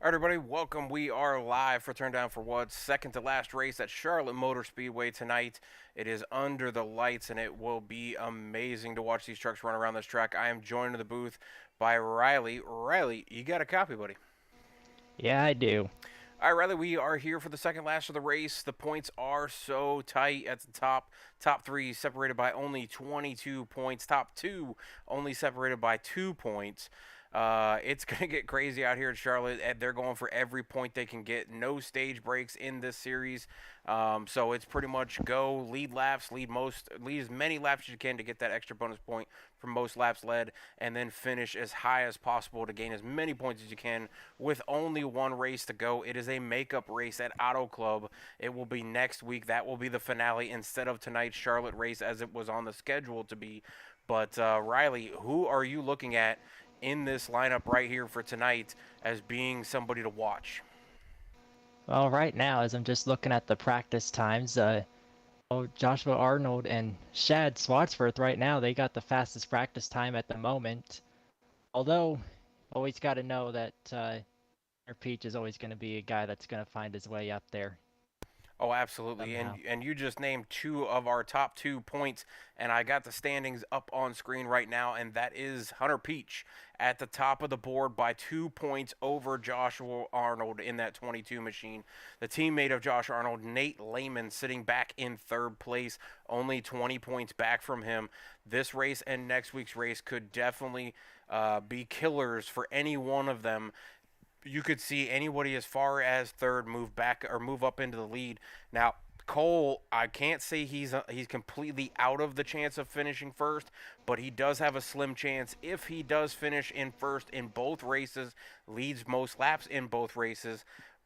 All right, everybody, welcome. We are live for Turn Down for What, second to last race at Charlotte Motor Speedway tonight. It is under the lights, and it will be amazing to watch these trucks run around this track. I am joined in the booth by Riley. Riley, you got a copy, buddy? Yeah, I do. All right, Riley, we are here for the second last of the race. The points are so tight at the top. Top three separated by only 22 points. Top two only separated by 2 points. It's going to get crazy out here in Charlotte. They're going for every point they can get. No stage breaks in this series. So it's pretty much go lead laps, lead as many laps as you can to get that extra bonus point from most laps led, and then finish as high as possible to gain as many points as you can with only one race to go. It is a makeup race at Auto Club. It will be next week. That will be the finale instead of tonight's Charlotte race as it was on the schedule to be. But Riley, who are you looking at in this lineup right here for tonight as being somebody to watch? Well, right now, as I'm just looking at the practice times, Joshua Arnold and Shad Swadsworth right now, they got the fastest practice time at the moment. Although, always got to know that Peach is always going to be a guy that's going to find his way up there Oh, absolutely. And somehow. and you just named two of our top 2 points, and I got the standings up on screen right now, and that is Hunter Peach at the top of the board by 2 points over Joshua Arnold in that 22 machine. The teammate of Josh Arnold, Nate Lehman, sitting back in third place, only 20 points back from him. This race and next week's race could definitely be killers for any one of them. You could see anybody as far as third move back or move up into the lead. Now, Cole, I can't say he's completely out of the chance of finishing first, but he does have a slim chance if he does finish in first in both races, leads most laps in both races,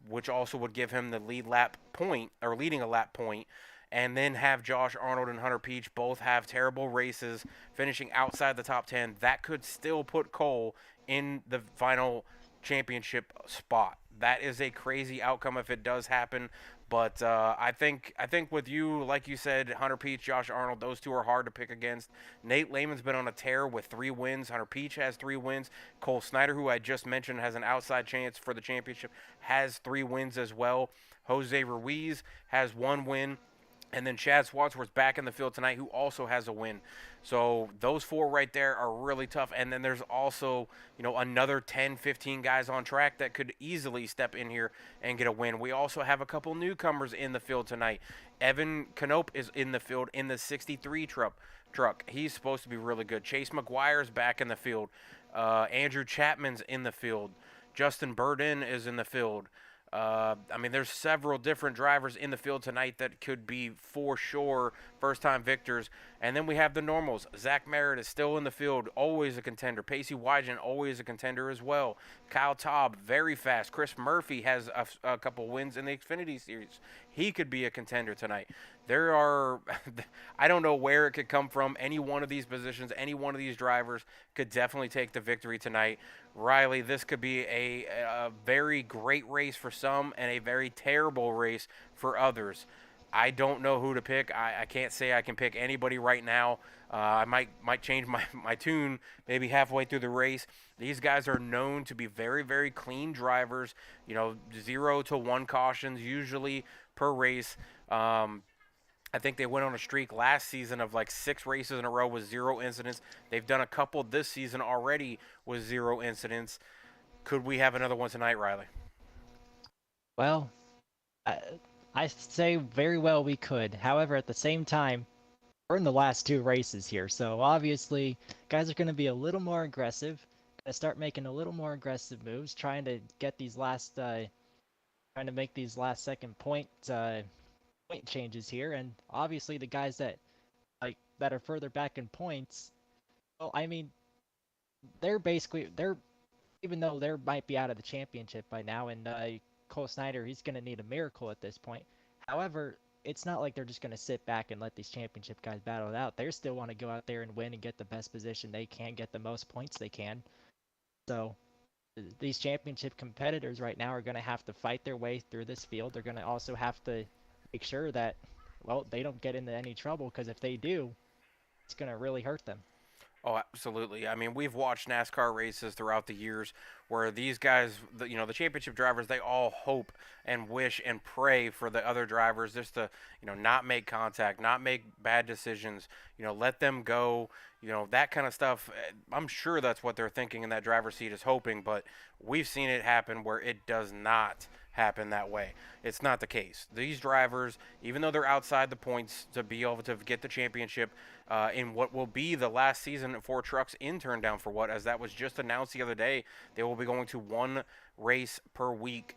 which also would give him the lead lap point or leading a lap point. And then have Josh Arnold and Hunter Peach both have terrible races, finishing outside the top 10. That could still put Cole in the final championship spot. That is a crazy outcome if it does happen. But I think with you, like you said, Hunter Peach, Josh Arnold, those two are hard to pick against. Nate Lehman's been on a tear with 3 wins. Hunter Peach has 3 wins. Cole Snyder, who I just mentioned, has an outside chance for the championship, has 3 wins as well. Jose Ruiz has 1 win. And then Chad Swadsworth's back in the field tonight, who also has a win. So those four right there are really tough. And then there's also, another 10, 15 guys on track that could easily step in here and get a win. We also have a couple newcomers in the field tonight. Evan Canope is in the field in the 63 truck. He's supposed to be really good. Chase McGuire's back in the field. Andrew Chapman's in the field. Justin Burden is in the field. There's several different drivers in the field tonight that could be for sure first time victors. And then we have the normals. Zach Merritt is still in the field, always a contender. Pacey Wygen, always a contender as well. Kyle Taub, very fast. Chris Murphy has a couple wins in the Xfinity Series. He could be a contender tonight. There are, I don't know where it could come from. Any one of these positions, any one of these drivers could definitely take the victory tonight. Riley, this could be a very great race for some and a very terrible race for others. I don't know who to pick. I can't say I can pick anybody right now. I might change my tune maybe halfway through the race. These guys are known to be very, very clean drivers. 0 to 1 cautions usually per race. I think they went on a streak last season of like 6 races in a row with 0 incidents. They've done a couple this season already with 0 incidents. Could we have another one tonight, Riley? Well, I, I say very well we could. However, at the same time, we're in the last two races here, so obviously guys are going to be a little more aggressive. Gonna start making a little more aggressive moves, trying to get these trying to make these last second point changes here. And obviously the guys that are further back in points, well, I mean, they're even though they might be out of the championship by now, and Cole Snyder, he's going to need a miracle at this point. However, it's not like they're just going to sit back and let these championship guys battle it out. They still want to go out there and win and get the best position they can, get the most points they can. So these championship competitors right now are going to have to fight their way through this field. They're going to also have to make sure that, well, they don't get into any trouble, because if they do, it's going to really hurt them. Oh, absolutely. I mean, we've watched NASCAR races throughout the years where these guys, the championship drivers, they all hope and wish and pray for the other drivers just to, not make contact, not make bad decisions, let them go, that kind of stuff. I'm sure that's what they're thinking in that driver's seat is hoping, but we've seen it happen where it does not happen that way. It's not the case. These drivers, even though they're outside the points to be able to get the championship, in what will be the last season for trucks in Turn Down for What, as that was just announced the other day. They will be going to one race per week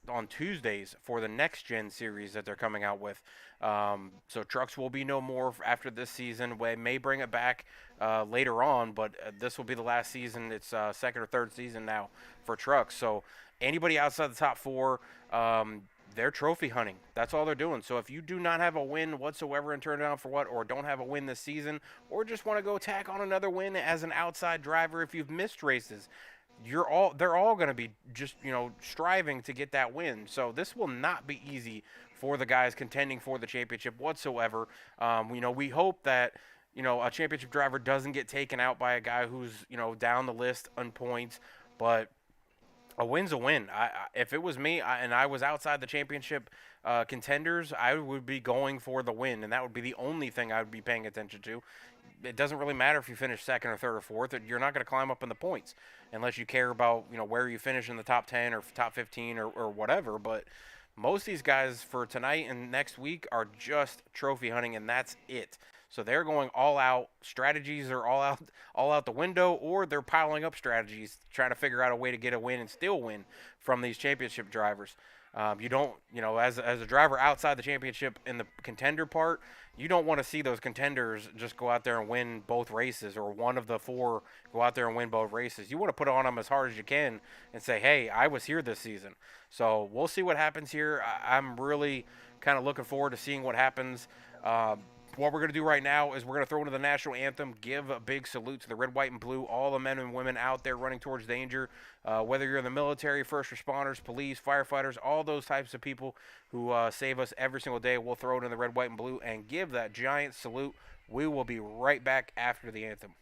on Tuesdays for the next gen series that they're coming out with. So trucks will be no more after this season. We may bring it back later on, but this will be the last season. It's second or third season now for trucks. So anybody outside the top four, they're trophy hunting. That's all they're doing. So if you do not have a win whatsoever in Turn Down for What, or don't have a win this season, or just want to go tack on another win as an outside driver, if you've missed races, they're all going to be just striving to get that win. So this will not be easy for the guys contending for the championship whatsoever. We hope that a championship driver doesn't get taken out by a guy who's down the list on points, but a win's a win. If it was me and I was outside the championship contenders, I would be going for the win, and that would be the only thing I would be paying attention to. It doesn't really matter if you finish second or third or fourth. You're not going to climb up in the points unless you care about where you finish in the top 10 or top 15 or whatever. But most of these guys for tonight and next week are just trophy hunting, and that's it. So they're going all out. Strategies are all out the window, or they're piling up strategies, trying to figure out a way to get a win and still win from these championship drivers. You don't, as a driver outside the championship in the contender part, you don't want to see those contenders just go out there and win both races, or one of the four go out there and win both races. You want to put on them as hard as you can and say, hey, I was here this season. So we'll see what happens here. I'm really kind of looking forward to seeing what happens. What we're going to do right now is we're going to throw into the National Anthem, give a big salute to the red, white, and blue, all the men and women out there running towards danger, whether you're in the military, first responders, police, firefighters, all those types of people who save us every single day. We'll throw it in the red, white, and blue and give that giant salute. We will be right back after the anthem.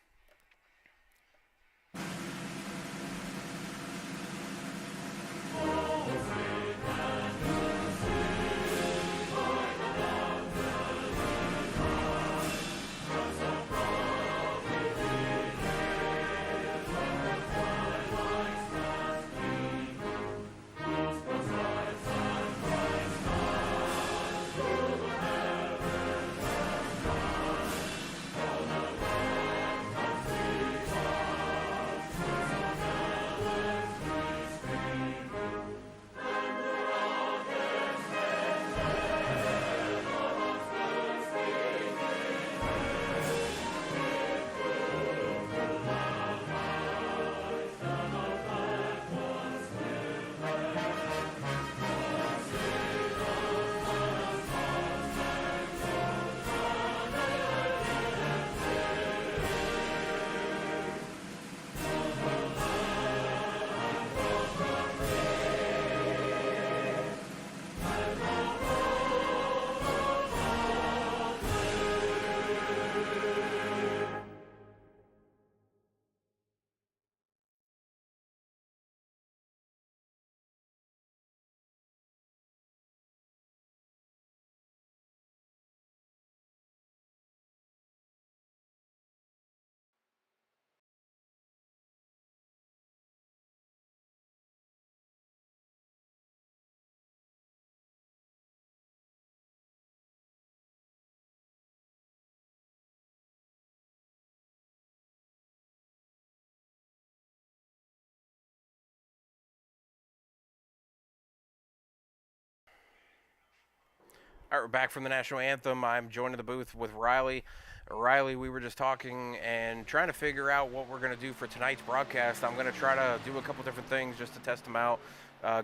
All right, we're back from the National Anthem. I'm joined in the booth with Riley. Riley, we were just talking and trying to figure out what we're going to do for tonight's broadcast. I'm going to try to do a couple different things just to test them out.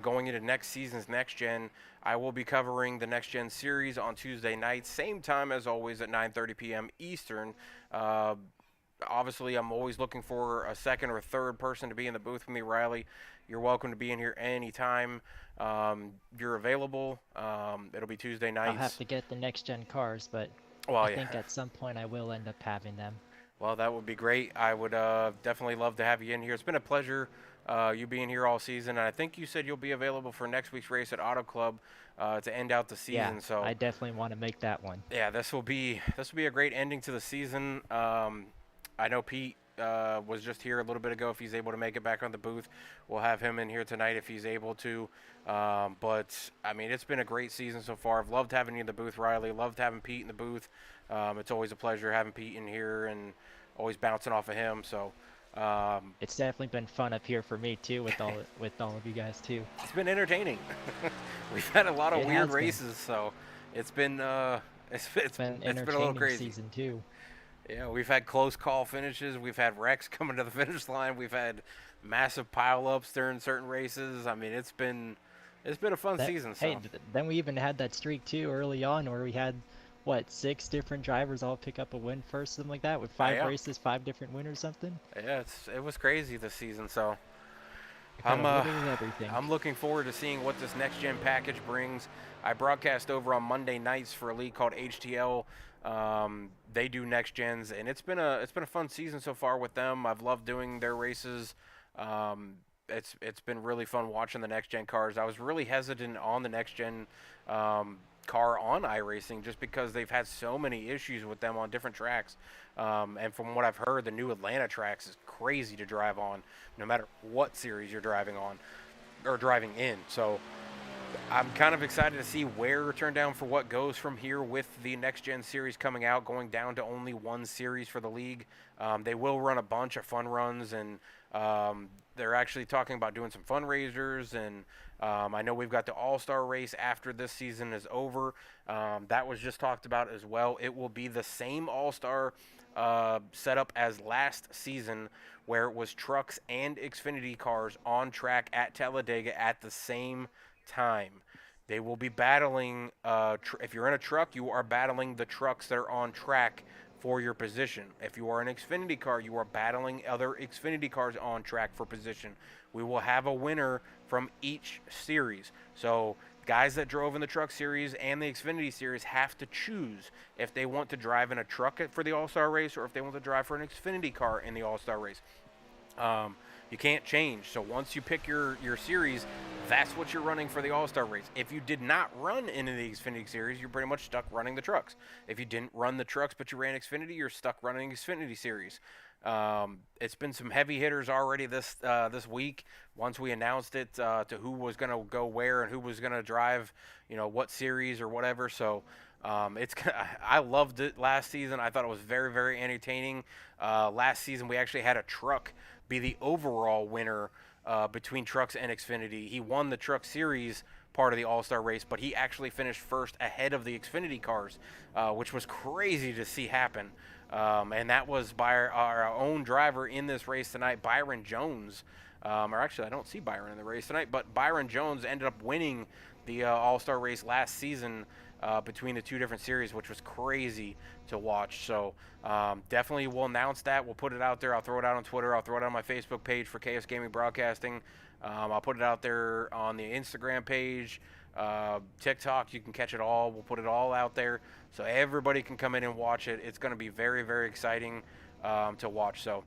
Going into next season's Next Gen, I will be covering the Next Gen series on Tuesday nights, same time as always at 9:30 p.m. Eastern. Obviously, I'm always looking for a second or third person to be in the booth with me. Riley, you're welcome to be in here anytime you're available. It'll be Tuesday nights. I'll have to get the next gen cars, but Well, I yeah. think at some point I will end up having them. Well, that would be great. I would definitely love to have you in here. It's been a pleasure you being here all season. And I think you said you'll be available for next week's race at Auto Club to end out the Yeah, season. So I definitely want to make that one. yeah, this will be a great ending to the season. I know Pete was just here a little bit ago. If he's able to make it back on the booth, we'll have him in here tonight if he's able to. But I mean, it's been a great season so far. I've loved having you in the booth, Riley. Loved having Pete in the booth. It's always a pleasure having Pete in here and always bouncing off of him. So It's definitely been fun up here for me too, with all of you guys too. it's been entertaining. We've had a lot of It weird has been. races, so it's been It's been it's been a little entertaining crazy. season too. Yeah, we've had close call finishes. We've had wrecks coming to the finish line. We've had massive pileups during certain races. I mean, it's been a fun That season. hey, So then we even had that streak too early on where we had what 6 different drivers all pick up a win first, something like that, with 5 yeah, races, 5 different winners, something. yeah, it was crazy this season. So We got I'm a little bit of everything. I'm looking forward to seeing what this next gen package brings. I broadcast over on Monday nights for a league called HTL. They do next gens, and it's been a fun season so far with them. I've loved doing their races. It's been really fun watching the next gen cars. I was really hesitant on the next gen car on iRacing just because they've had so many issues with them on different tracks. And from what I've heard, the new Atlanta tracks is crazy to drive on, no matter what series you're driving on or driving in. So I'm kind of excited to see where Turn Down for What goes from here with the next gen series coming out, going down to only one series for the league. They will run a bunch of fun runs, and they're actually talking about doing some fundraisers. And I know we've got the All-Star race after this season is over. That was just talked about as well. It will be the same All-Star setup as last season, where it was trucks and Xfinity cars on track at Talladega at the same time. They will be battling. If you're in a truck, you are battling the trucks that are on track for your position. If you are an Xfinity car, you are battling other Xfinity cars on track for position. We will have a winner from each series. So guys that drove in the truck series and the Xfinity series have to choose if they want to drive in a truck for the All-Star race or if they want to drive for an Xfinity car in the All-Star race. You can't change. So once you pick your series, that's what you're running for the All-Star race. If you did not run into the Xfinity series, you're pretty much stuck running the trucks. If you didn't run the trucks but you ran Xfinity, you're stuck running Xfinity series. It's been some heavy hitters already this week. Once we announced it to who was going to go where and who was going to drive, what series or whatever. So I loved it last season. I thought it was very, very entertaining. Last season we actually had a truck be the overall winner between trucks and Xfinity. He won the truck series part of the All-Star race, but he actually finished first ahead of the Xfinity cars, which was crazy to see happen. And that was by our own driver in this race tonight, Byron Jones. Or actually, I don't see Byron in the race tonight, but Byron Jones ended up winning the All-Star race last season between the two different series, which was crazy to watch. So definitely we'll announce that. We'll put it out there. I'll throw it out on Twitter. I'll throw it on my Facebook page for KS Gaming Broadcasting. I'll put it out there on the Instagram page, TikTok. You can catch it all. We'll put it all out there so everybody can come in and watch it. It's going to be very, very exciting to watch. So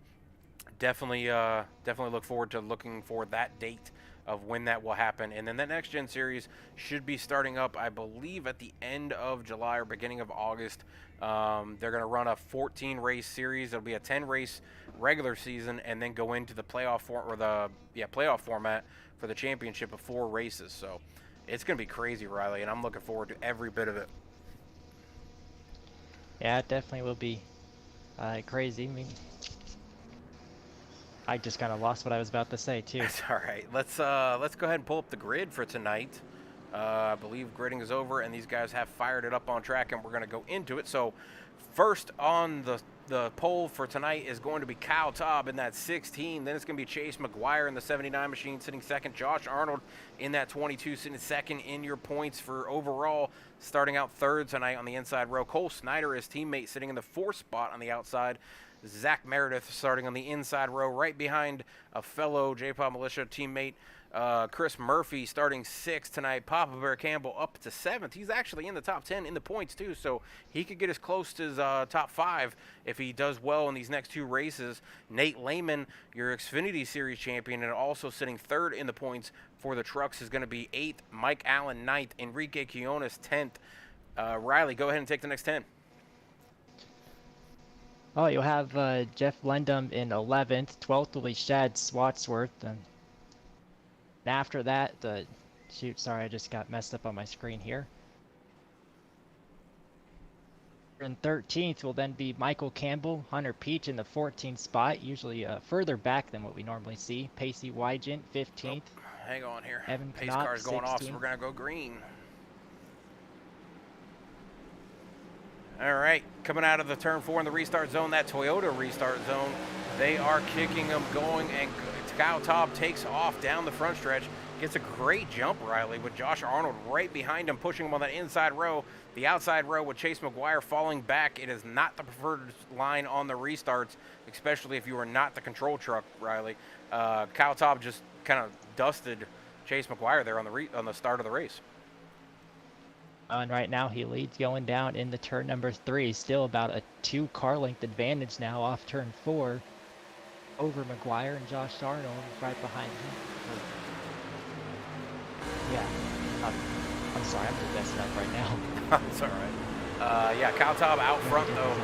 definitely look forward to looking for that date of when that will happen. And then the next gen series should be starting up, I believe, at the end of July or beginning of August. They're going to run a 14 race series. It'll be a 10 race regular season and then go into the playoff playoff format for the championship of 4 races. So it's going to be crazy, Riley, and I'm looking forward to every bit of it. Yeah, it definitely will be crazy. I mean, I just kind of lost what I was about to say too. That's all right. Let's go ahead and pull up the grid for tonight. I believe gridding is over, and these guys have fired it up on track, and we're going to go into it. So first on the poll for tonight is going to be Kyle Taub in that 16. Then it's going to be Chase Mcguire in the 79 machine sitting second. Josh Arnold in that 22 sitting second in your points for overall. Starting out third tonight on the inside row. Cole Snyder, his teammate, sitting in the 4th spot on the outside. Zach Meredith starting on the inside row right behind a fellow J-Pop Militia teammate, Chris Murphy starting 6th tonight. Papa Bear Campbell up to 7th. He's actually in the top 10 in the points too, so he could get as close to his top 5 if he does well in these next 2 races. Nate Lehman, your Xfinity Series champion, and also sitting 3rd in the points for the trucks, is going to be 8th. Mike Allen 9th. Enrique Quiones 10th. Riley, go ahead and take the next 10. Oh, you'll have Jeff Lendum in 11th. 12th will be Shad Swatsworth. And after that, shoot, sorry, I just got messed up on my screen here. And 13th will then be Michael Campbell, Hunter Peach in the 14th spot, usually further back than what we normally see. Pacey Wygant, 15th. Oh, hang on here. Evan Pace Knopp, car's going 16th. off, so we're going to go green. All right, coming out of the turn 4 in the restart zone, that Toyota restart zone, they are kicking them, going, and Kyle Taub takes off down the front stretch, gets a great jump, Riley, with Josh Arnold right behind him, pushing him on that inside row. The outside row with Chase Mcguire falling back. It is not the preferred line on the restarts, especially if you are not the control truck, Riley. Kyle Taub just kind of dusted Chase Mcguire there on the start of the race. And right now he leads going down in the turn number 3. Still about a 2 car length advantage now off turn 4 over Mcguire and Josh Arnold right behind him. Yeah, I'm sorry, I'm just messing up right now. That's all right. Yeah, Kyle Taub out front though,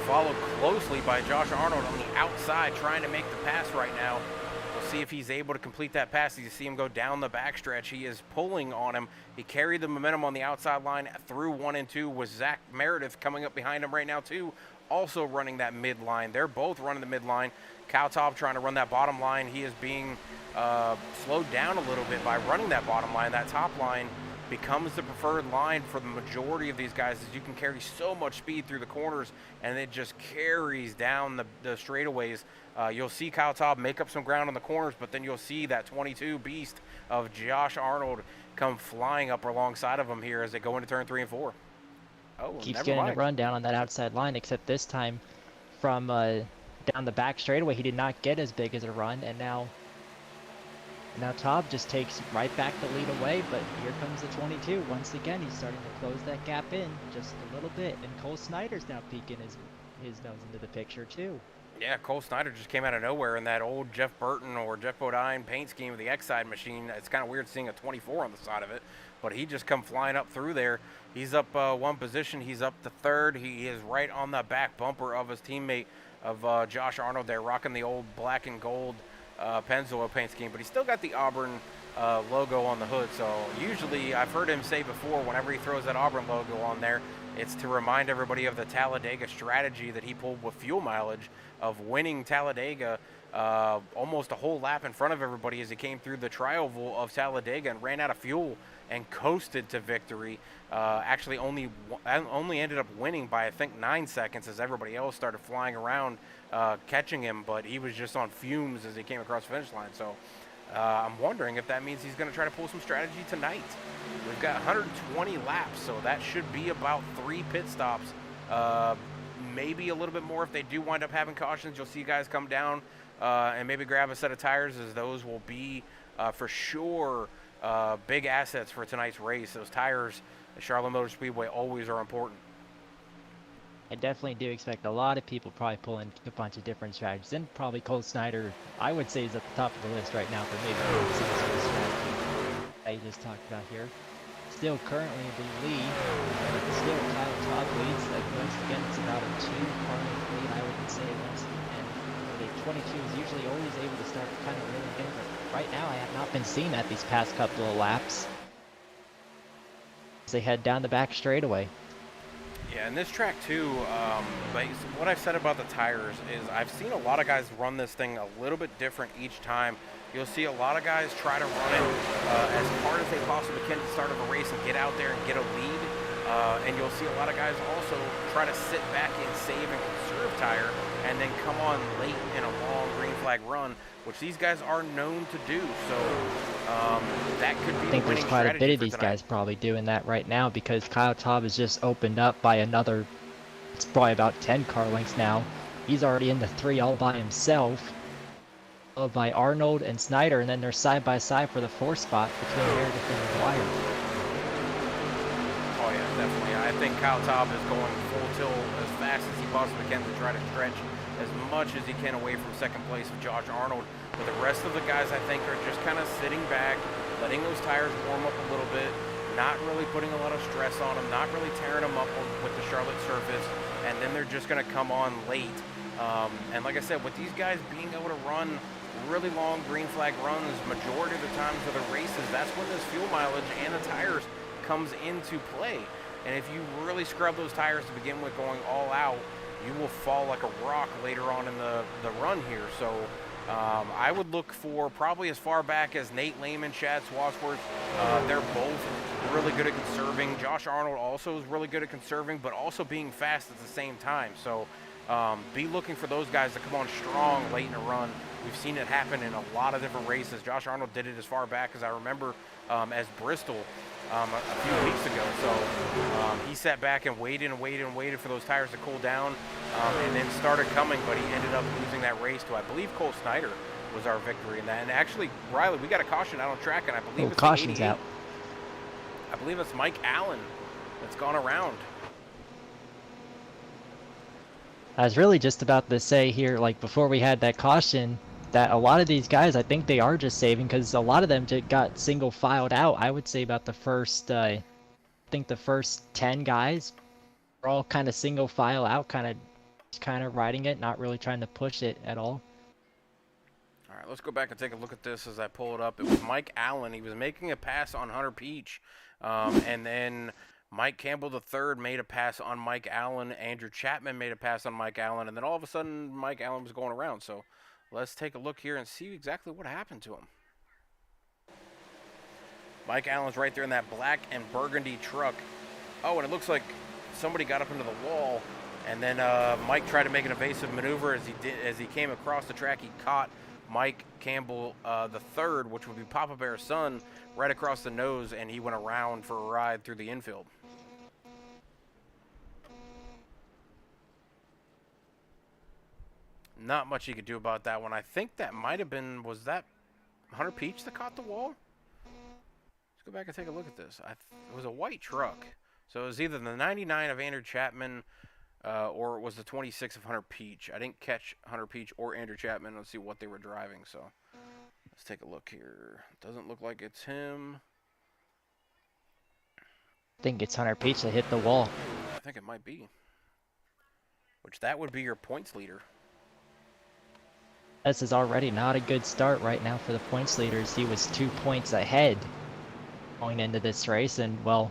followed closely by Josh Arnold on the outside, trying to make the pass right now. We'll see if he's able to complete that pass. You see him go down the backstretch. He is pulling on him. He carried the momentum on the outside line through 1 and 2 with Zach Meredith coming up behind him right now too, also running that midline. They're both running the midline. Kyle Taub trying to run that bottom line. He is being slowed down a little bit by running that bottom line. That top line becomes the preferred line for the majority of these guys, as you can carry so much speed through the corners and it just carries down the straightaways. You'll see Kyle Taub make up some ground on the corners, but then you'll see that 22 beast of Josh Arnold come flying up alongside of him here as they go into turn 3 and 4. Oh, keeps getting a run down on that outside line, except this time from down the back straightaway he did not get as big as a run, and now Taub just takes right back the lead away, but here comes the 22. Once again, he's starting to close that gap in just a little bit, and Cole Snyder's now peeking his nose into the picture too. Yeah, Cole Snyder just came out of nowhere in that old Jeff Burton or Jeff Bodine paint scheme of the X-Side machine. It's kind of weird seeing a 24 on the side of it, but he just come flying up through there. He's up 1 position. He's up to 3rd. He is right on the back bumper of his teammate of Josh Arnold there, rocking the old black and gold Pennzoil paint scheme, but he's still got the Auburn logo on the hood. So usually, I've heard him say before, whenever he throws that Auburn logo on there, it's to remind everybody of the Talladega strategy that he pulled with fuel mileage of winning Talladega almost a whole lap in front of everybody as he came through the tri-oval of Talladega and ran out of fuel and coasted to victory. Actually only ended up winning by, I think, 9 seconds as everybody else started flying around catching him, but he was just on fumes as he came across the finish line. So I'm wondering if that means he's going to try to pull some strategy tonight. We've got 120 laps, so that should be about 3 pit stops. Maybe a little bit more if they do wind up having cautions. You'll see guys come down and maybe grab a set of tires, as those will be for sure big assets for tonight's race. Those tires at Charlotte Motor Speedway always are important. I definitely do expect a lot of people probably pulling a bunch of different strategies, and probably Cole Snyder, I would say, is at the top of the list right now for maybe some sort of strategy that you just talked about here. Still currently the lead, still Kyle Taub leads. Once again, it's about a 2-car lead, I would say. And the 22 is usually always able to start kind of reeling in, but right now I have not been seeing that these past couple of laps as they head down the back straightaway. Yeah, and this track too, what I've said about the tires is I've seen a lot of guys run this thing a little bit different each time. You'll see a lot of guys try to run it as hard as they possibly can at the start of a race and get out there and get a lead. And you'll see a lot of guys also try to sit back and save and conserve tire and then come on late in a long green flag run, which these guys are known to do. So that could be I think there's quite a bit of these guys probably doing that right now, because Kyle Taub has just opened up by another, it's probably about 10 car lengths now. He's already in the 3 all by himself. followed by Arnold and Snyder, and then they're side by side for the 4th spot between Meredith and Mcguire. Oh yeah, definitely. I think Kyle Taub is going full tilt as fast as he possibly can to try to stretch as much as he can away from second place of Josh Arnold. But the rest of the guys, I think, are just kind of sitting back, letting those tires warm up a little bit, not really putting a lot of stress on them, not really tearing them up with the Charlotte surface, and then they're just going to come on late. And like I said, with these guys being able to run really long green flag runs majority of the times of the races, that's when this fuel mileage and the tires comes into play. And if you really scrub those tires to begin with going all out, you will fall like a rock later on in the run here. So I would look for probably as far back as Nate Lehman, Chad Swansworth. They're both really good at conserving. Josh Arnold also is really good at conserving, but also being fast at the same time. So be looking for those guys to come on strong late in a run. We've seen it happen in a lot of different races. Josh Arnold did it as far back as I remember as Bristol a few weeks ago. So he sat back and waited for those tires to cool down and then started coming, but he ended up losing that race to, I believe, Cole Snyder was our victory in that. And actually, Riley, we got a caution out on track, and I believe it's caution's out. I believe it's Mike Allen that's gone around. I was really just about to say here, like before we had that caution, that a lot of these guys, I think they are just saving because a lot of them just got single filed out. I would say about the first, I think the first 10 guys are all kind of single file out, kind of riding it, not really trying to push it at all. All right, let's go back and take a look at this as I pull it up. It was Mike Allen. He was making a pass on Hunter Peach, and then Mike Campbell III made a pass on Mike Allen. Andrew Chapman made a pass on Mike Allen, and then all of a sudden Mike Allen was going around. So let's take a look here and see exactly what happened to him. Mike Allen's right there in that black and burgundy truck. Oh, and it looks like somebody got up into the wall, and then Mike tried to make an evasive maneuver as he came across the track. He caught Mike Campbell III, which would be Papa Bear's son, right across the nose, and he went around for a ride through the infield. Not much you could do about that one. I think that might have been, was that Hunter Peach that caught the wall? Let's go back and take a look at this. It was a white truck. So it was either the 99 of Andrew Chapman or it was the 26 of Hunter Peach. I didn't catch Hunter Peach or Andrew Chapman. Let's see what they were driving. So let's take a look here. Doesn't look like it's him. I think it's Hunter Peach that hit the wall. I think it might be. Which that would be your points leader. This is already not a good start right now for the points leaders. He was 2 points ahead going into this race, and well,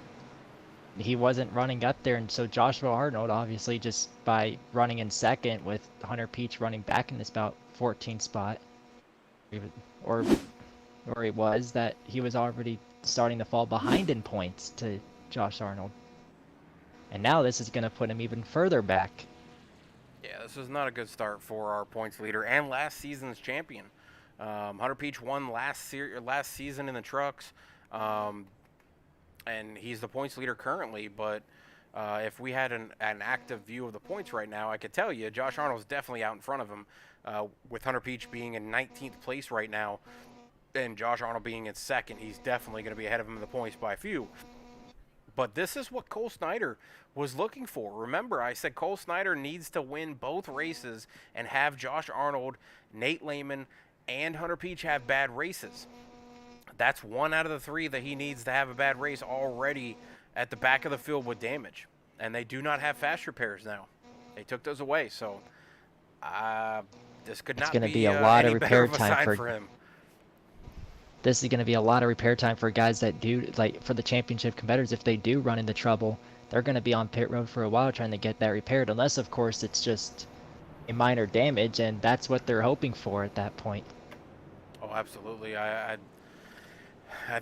he wasn't running up there, and so Joshua Arnold, obviously, just by running in second with Hunter Peach running back in this about 14th spot, or he was, that he was already starting to fall behind in points to Josh Arnold. And now this is going to put him even further back. Yeah, this is not a good start for our points leader and last season's champion. Hunter Peach won last season in the trucks, and he's the points leader currently. But if we had an active view of the points right now, I could tell you Josh Arnold's definitely out in front of him, with Hunter Peach being in 19th place right now, and Josh Arnold being in second. He's definitely going to be ahead of him in the points by a few. But this is what Cole Snyder was looking for. Remember, I said Cole Snyder needs to win both races and have Josh Arnold, Nate Lehman, and Hunter Peach have bad races. That's one out of the three that he needs to have a bad race already at the back of the field with damage. And they do not have fast repairs now. They took those away. So this could not be a lot of any better repair of a time sign for him. This is going to be a lot of repair time for guys that do, like for the championship competitors. If they do run into trouble, they're going to be on pit road for a while trying to get that repaired, unless of course it's just a minor damage, and that's what they're hoping for at that point. Oh, absolutely. I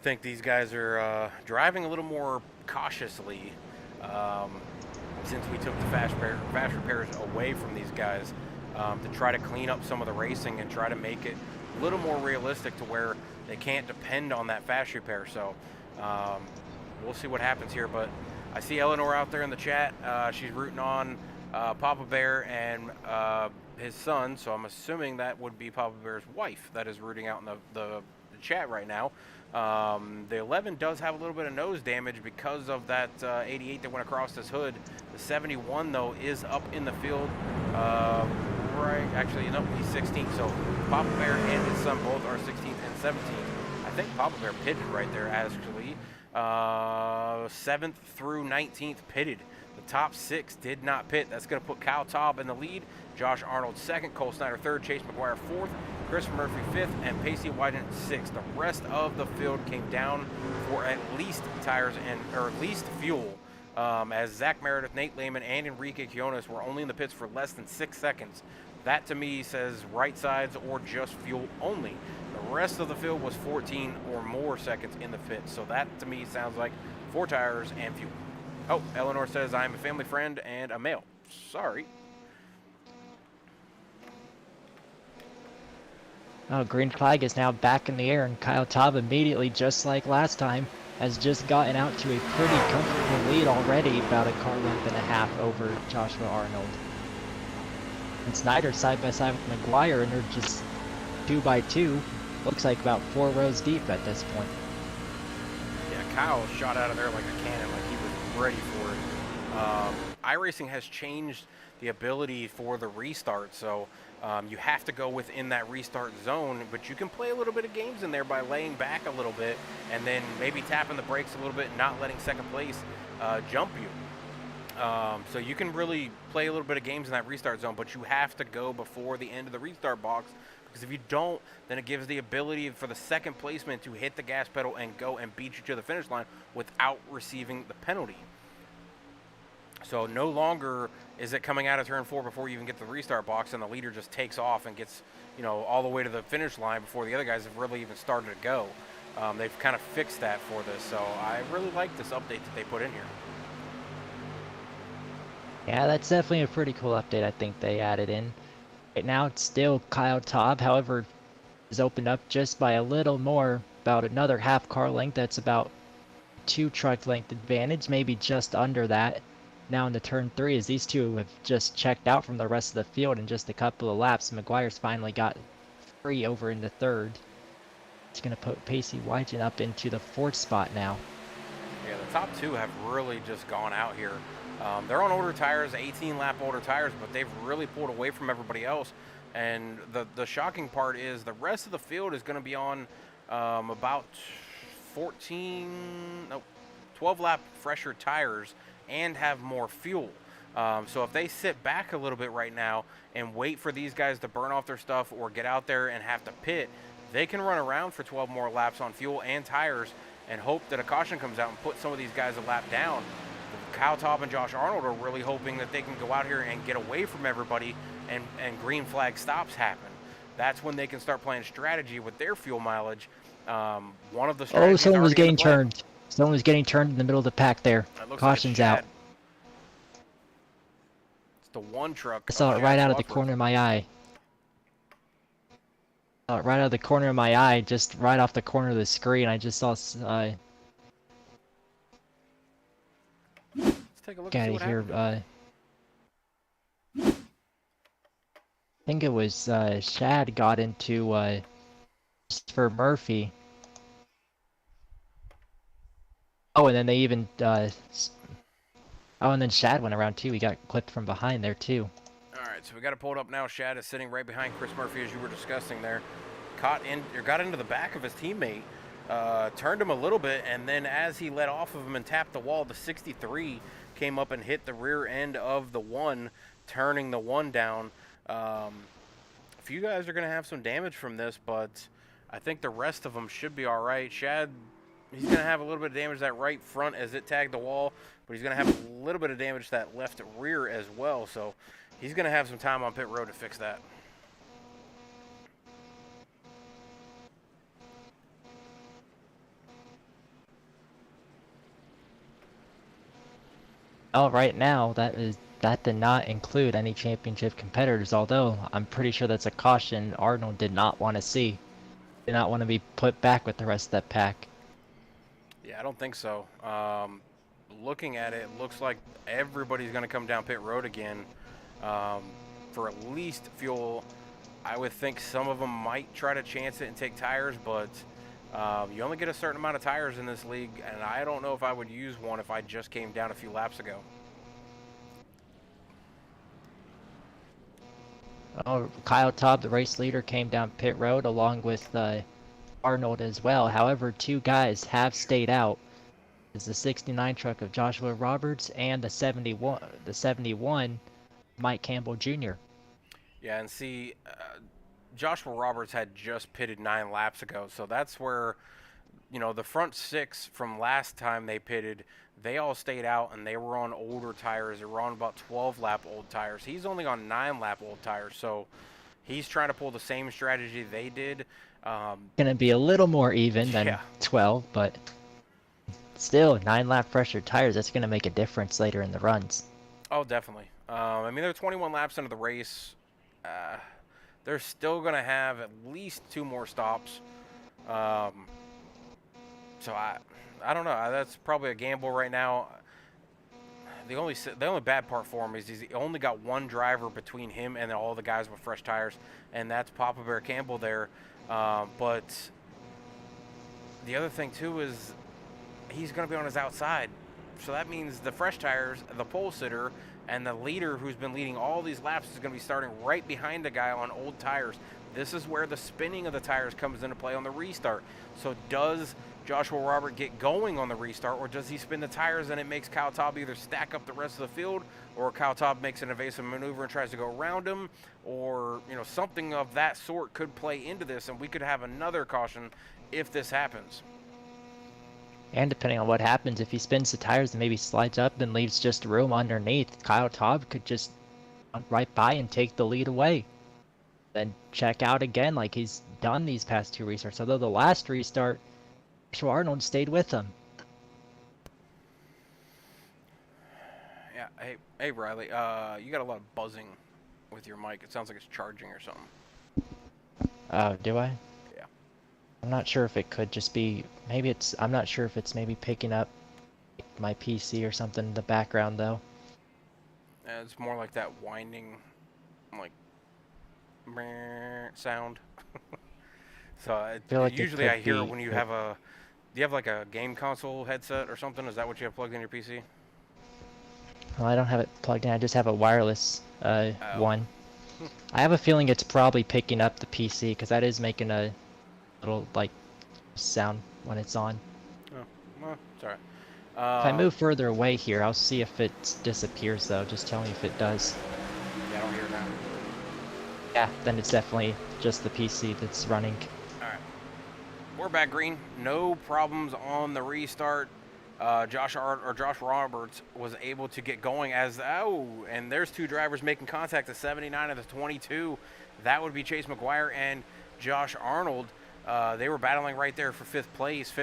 think these guys are driving a little more cautiously since we took the fast repairs away from these guys to try to clean up some of the racing and try to make it a little more realistic to where they can't depend on that fast repair. So we'll see what happens here. But I see Eleanor out there in the chat. She's rooting on Papa Bear and his son, so I'm assuming that would be Papa Bear's wife that is rooting out in the chat right now. The 11 does have a little bit of nose damage because of that 88 that went across his hood. The 71, though, is up in the field. Right, actually, no, he's 16th. So Papa Bear and his son both are 16th and 17th. I think Papa Bear pitted right there, actually. 7th through 19th pitted. The top 6 did not pit. That's going to put Kyle Taub in the lead. Josh Arnold 2nd, Cole Snyder 3rd, Chase Mcguire 4th, Chris Murphy 5th, and Pacey Wyden 6th. The rest of the field came down for at least tires or at least fuel. As Zach Meredith, Nate Lehman, and Enrique Quiones were only in the pits for less than 6 seconds. That to me says right sides or just fuel only. The rest of the field was 14 or more seconds in the pits. So that to me sounds like 4 tires and fuel. Oh, Eleanor says I'm a family friend and a male. Sorry. Oh, green flag is now back in the air, and Kyle Taub immediately, just like last time, has just gotten out to a pretty comfortable lead already, about a car length and a half over Joshua Arnold. And Snyder side by side with Mcguire, and they're just 2 by 2. Looks like about 4 rows deep at this point. Yeah, Kyle shot out of there like a cannon, like he was ready for it. iRacing has changed the ability for the restart, so you have to go within that restart zone, but you can play a little bit of games in there by laying back a little bit and then maybe tapping the brakes a little bit and not letting second place jump you. So you can really play a little bit of games in that restart zone, but you have to go before the end of the restart box, because if you don't, then it gives the ability for the second placement to hit the gas pedal and go and beat you to the finish line without receiving the penalty. So no longer is it coming out of turn 4 before you even get to the restart box and the leader just takes off and gets, all the way to the finish line before the other guys have really even started to go. They've kind of fixed that for this, so I really like this update that they put in here. Yeah, that's definitely a pretty cool update I think they added in. Right now it's still Kyle Taub, however, is opened up just by a little more, about another half car length. That's about 2 truck length advantage, maybe just under that. Now into turn 3, as these two have just checked out from the rest of the field in just a couple of laps. Mcguire's finally got 3 over into 3rd. It's going to put Pacey Wygen up into the 4th spot now. Yeah, the top 2 have really just gone out here. They're on older tires, 18-lap older tires, but they've really pulled away from everybody else. And the shocking part is the rest of the field is going to be on about 12-lap fresher tires and have more fuel. So if they sit back a little bit right now and wait for these guys to burn off their stuff or get out there and have to pit, they can run around for 12 more laps on fuel and tires and hope that a caution comes out and put some of these guys a lap down. Kyle Taub and Josh Arnold are really hoping that they can go out here and get away from everybody and green flag stops happen. That's when they can start playing strategy with their fuel mileage. One of the strategies someone was getting turned. Someone was getting turned in the middle of the pack there. Caution's like out. It's the one truck. I saw it right out of the corner of my eye. Right out of the corner of my eye, just right off the corner of the screen. I just saw. Let's take a look. Get out of here. I think it was Shad got into for Murphy. Oh, and then they even and then Shad went around too. He got clipped from behind there too. All right, so we got it pulled up now. Shad is sitting right behind Chris Murphy, as you were discussing there. Got into the back of his teammate, turned him a little bit, and then as he let off of him and tapped the wall, the 63 came up and hit the rear end of the 1, turning the 1 down. A few guys are going to have some damage from this, but I think the rest of them should be all right. Shad, he's going to have a little bit of damage to that right front as it tagged the wall, but he's going to have a little bit of damage to that left rear as well, so he's going to have some time on pit road to fix that. Oh, right now that did not include any championship competitors, although I'm pretty sure that's a caution Arnold did not want to see. Did not want to be put back with the rest of that pack. Yeah, I don't think so. Looking at it, it looks like everybody's going to come down pit road again. for at least fuel. I would think some of them might try to chance it and take tires, but you only get a certain amount of tires in this league, and I don't know if I would use one if I just came down a few laps ago. Oh, Kyle Tobb, the race leader, came down pit road along with Arnold as well. However, two guys have stayed out. It's the 69 truck of Joshua Roberts and the 71 Mike Campbell Jr. Yeah, and see, Joshua Roberts had just pitted 9 laps ago, so that's where, you know, the front 6 from last time they pitted, they all stayed out, and they were on older tires. They were on about 12-lap old tires. He's only on 9-lap old tires, so he's trying to pull the same strategy they did. Going to be a little more even than 12, but still, 9-lap fresher tires, that's going to make a difference later in the runs. Oh, definitely. I mean, they're 21 laps into the race. They're still going to have at least 2 more stops. So I don't know. That's probably a gamble right now. The only bad part for him is he's only got one driver between him and all the guys with fresh tires, and that's Papa Bear Campbell there. But the other thing too is he's going to be on his outside, so that means the fresh tires, the pole sitter, and the leader who's been leading all these laps is going to be starting right behind the guy on old tires. This is where the spinning of the tires comes into play on the restart. So does Joshua Robert get going on the restart, or does he spin the tires and it makes Kyle Tobb either stack up the rest of the field, or Kyle Tobb makes an evasive maneuver and tries to go around him, or, you know, something of that sort could play into this, and we could have another caution if this happens. And depending on what happens, if he spins the tires and maybe slides up and leaves just room underneath, Kyle Tobb could just run right by and take the lead away. Then check out again like he's done these past 2 restarts. Although the last restart, Joshua Arnold stayed with him. Yeah, hey Riley, you got a lot of buzzing with your mic. It sounds like it's charging or something. Oh, do I? Yeah. I'm not sure if it could just be, I'm not sure if it's maybe picking up my PC or something in the background though. It's more like that winding, like, sound. So like usually I hear it when you have do you have like a game console headset or something? Is that what you have plugged in your PC? Well, I don't have it plugged in. I just have a wireless one. I have a feeling it's probably picking up the PC because that is making a little like sound when it's on. Oh, well, it's alright. If I move further away here, I'll see if it disappears though. Just tell me if it does. Yeah, I don't hear it now. Yeah, then it's definitely just the PC that's running. Alright. We're back green. No problems on the restart. Josh Roberts was able to get going and there's 2 drivers making contact, the 79 and the 22. That would be Chase Mcguire and Josh Arnold. They were battling right there for 5th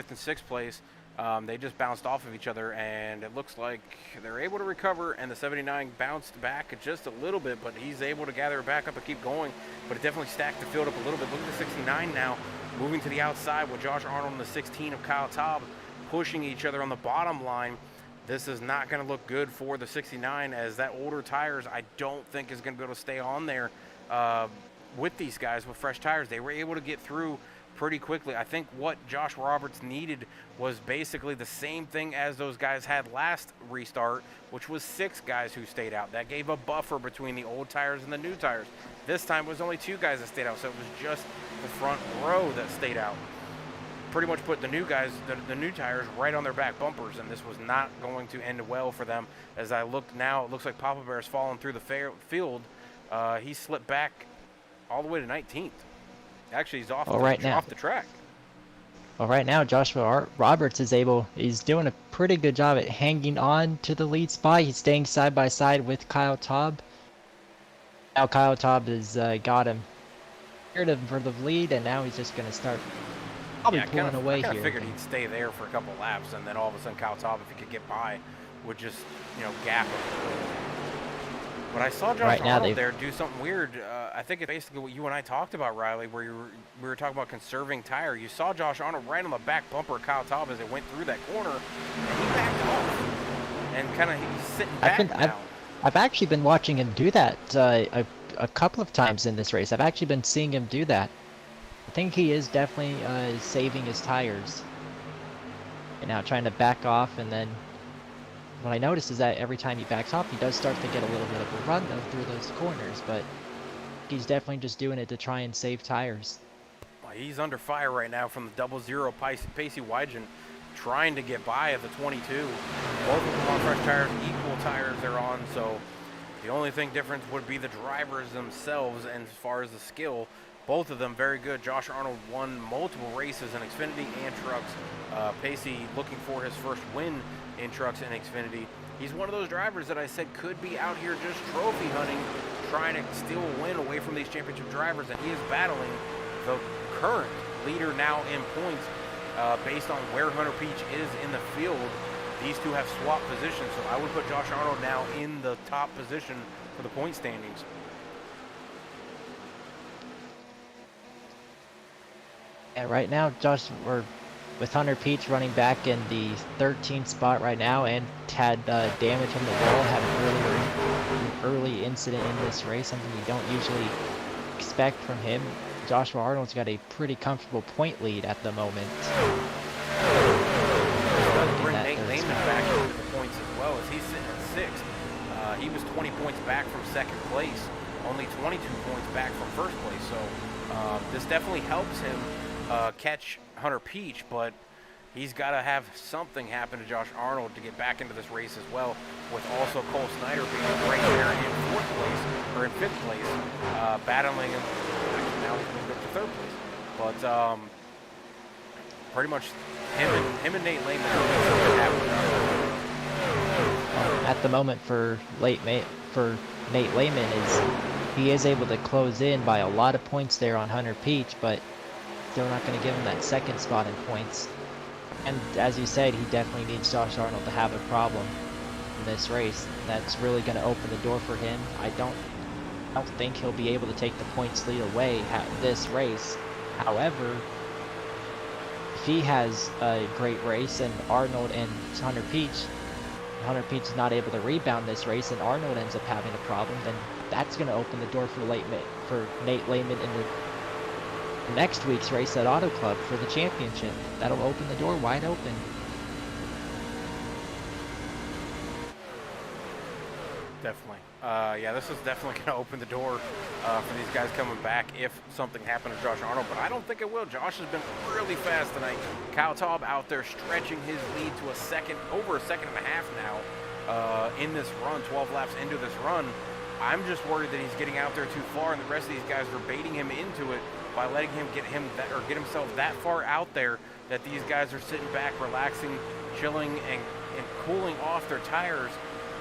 and 6th place. They just bounced off of each other, and it looks like they're able to recover, and the 79 bounced back just a little bit, but he's able to gather it back up and keep going. But it definitely stacked the field up a little bit. Look at the 69 now moving to the outside with Josh Arnold and the 16 of Kyle Tobb pushing each other on the bottom line. This is not going to look good for the 69, as that older tires I don't think is going to be able to stay on there with these guys with fresh tires. They were able to get through pretty quickly. I think what Josh Roberts needed was basically the same thing as those guys had last restart, which was 6 guys who stayed out. That gave a buffer between the old tires and the new tires. This time it was only 2 guys that stayed out, so it was just the front row that stayed out. Pretty much put the new guys, the new tires, right on their back bumpers, and this was not going to end well for them. As I look now, it looks like Papa Bear's falling through the field. He slipped back all the way to 19th. Actually, he's off the track. Well, right now, Joshua Roberts he's doing a pretty good job at hanging on to the lead spot. He's staying side by side with Kyle Tobb. Now Kyle Tobb has got him cleared for the lead, and now he's just going to start pulling away here. I figured he'd stay there for a couple laps, and then all of a sudden Kyle Tobb, if he could get by, would just, gap him. But I saw Josh Arnold there do something weird. I think it's basically what you and I talked about, Riley, where we were talking about conserving tire. You saw Josh Arnold right on the back bumper of Kyle Tobb as it went through that corner, and he backed off. And he's sitting back now. I've actually been watching him do that. a couple of times in this race. I've actually been seeing him do that. I think he is definitely saving his tires. And now trying to back off, and then what I noticed is that every time he backs off, he does start to get a little bit of a run though through those corners, but he's definitely just doing it to try and save tires. Well, he's under fire right now from the 00 Pacey Wygen, trying to get by at the 22. Both of them on fresh tires, equal tires they're on, so the only thing difference would be the drivers themselves, and as far as the skill, both of them very good. Josh Arnold won multiple races in Xfinity and trucks. Pacey looking for his first win in trucks and Xfinity. He's one of those drivers that I said could be out here just trophy hunting, trying to steal a win away from these championship drivers, and he is battling the current leader now in points based on where Hunter Peach is in the field. These two have swapped positions, so I would put Josh Arnold now in the top position for the point standings. And right now, with Hunter Peach running back in the 13th spot right now, and had damage on the wall, had an early incident in this race, something you don't usually expect from him. Joshua Arnold's got a pretty comfortable point lead at the moment. Bring Nate Lehman back into the points as well, as he's sitting at 6th. He was 20 points back from 2nd place, only 22 points back from 1st place, so this definitely helps him catch Hunter Peach, but he's got to have something happen to Josh Arnold to get back into this race as well, with also Cole Snyder being right there in 4th place, or in 5th place, battling him. Actually, now he's moved up to 3rd place. But pretty much him and Nate Lehman at the moment for Nate Lehman he is able to close in by a lot of points there on Hunter Peach, but still not going to give him that 2nd spot in points. And as you said, he definitely needs Josh Arnold to have a problem in this race. That's really going to open the door for him. I don't think he'll be able to take the points lead away this race. However, if he has a great race and Arnold and Hunter Peach is not able to rebound this race and Arnold ends up having a problem, then that's going to open the door for Nate Lehman in the next week's race at Auto Club for the championship. That'll open the door wide open. Definitely. Yeah, this is definitely going to open the door for these guys coming back if something happened to Josh Arnold, but I don't think it will. Josh has been really fast tonight. Kyle Taub out there stretching his lead to over a second and a half now in this run, 12 laps into this run. I'm just worried that he's getting out there too far, and the rest of these guys are baiting him into it by letting him get himself that far out there that these guys are sitting back, relaxing, chilling, and cooling off their tires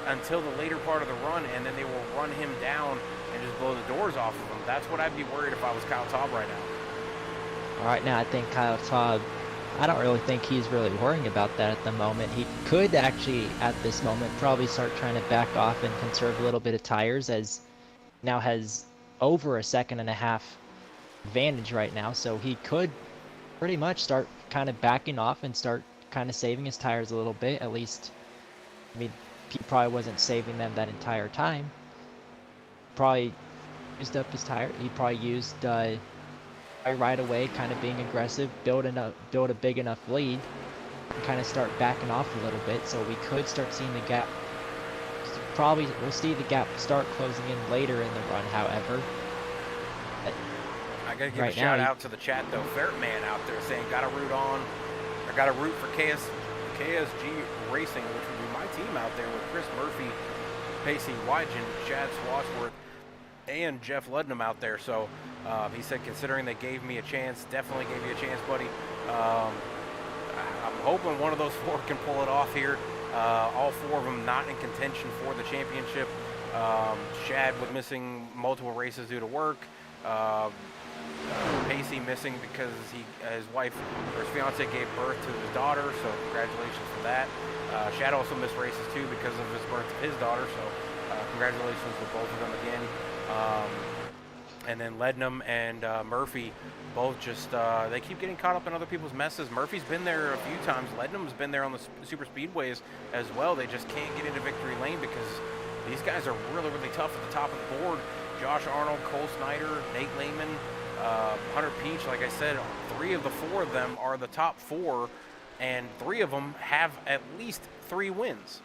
until the later part of the run, and then they will run him down and just blow the doors off of him. That's what I'd be worried if I was Kyle Taub right now. Right now, I think Kyle Taub, I don't really think he's really worrying about that at the moment. He could actually, at this moment, probably start trying to back off and conserve a little bit of tires, as now has over a second and a half advantage right now, so he could pretty much start kind of backing off and start kind of saving his tires a little bit. At least, I mean, he probably wasn't saving them that entire time. Probably used up his tire. He probably used right away, kind of being aggressive, build a big enough lead, and kind of start backing off a little bit. So we could start seeing the gap. Probably we'll see the gap start closing in later in the run. However, I gotta give a shout out to the chat though. Ferretman out there saying gotta root for KSG Racing, which would be my team out there with Chris Murphy, Pacey Wygen, Chad Swadsworth, and Jeff Ludnam out there. So he said, considering they gave me a chance, definitely gave you a chance, buddy. I'm hoping one of those four can pull it off here. All four of them not in contention for the championship. Chad with missing multiple races due to work. Pacey missing because his wife or his fiance gave birth to his daughter, so congratulations for that. Chad also missed races too because of his birth of his daughter, so congratulations to both of them again. And then Lednam and Murphy both just they keep getting caught up in other people's messes. Murphy's been there a few times. Lednam's been there on the super speedways as well. They just can't get into victory lane because these guys are really, really tough at the top of the board, Josh Arnold, Cole Snyder, Nate Lehman, Hunter Peach. Like I said, 3 of the 4 of them are the top 4, and 3 of them have at least 3 wins.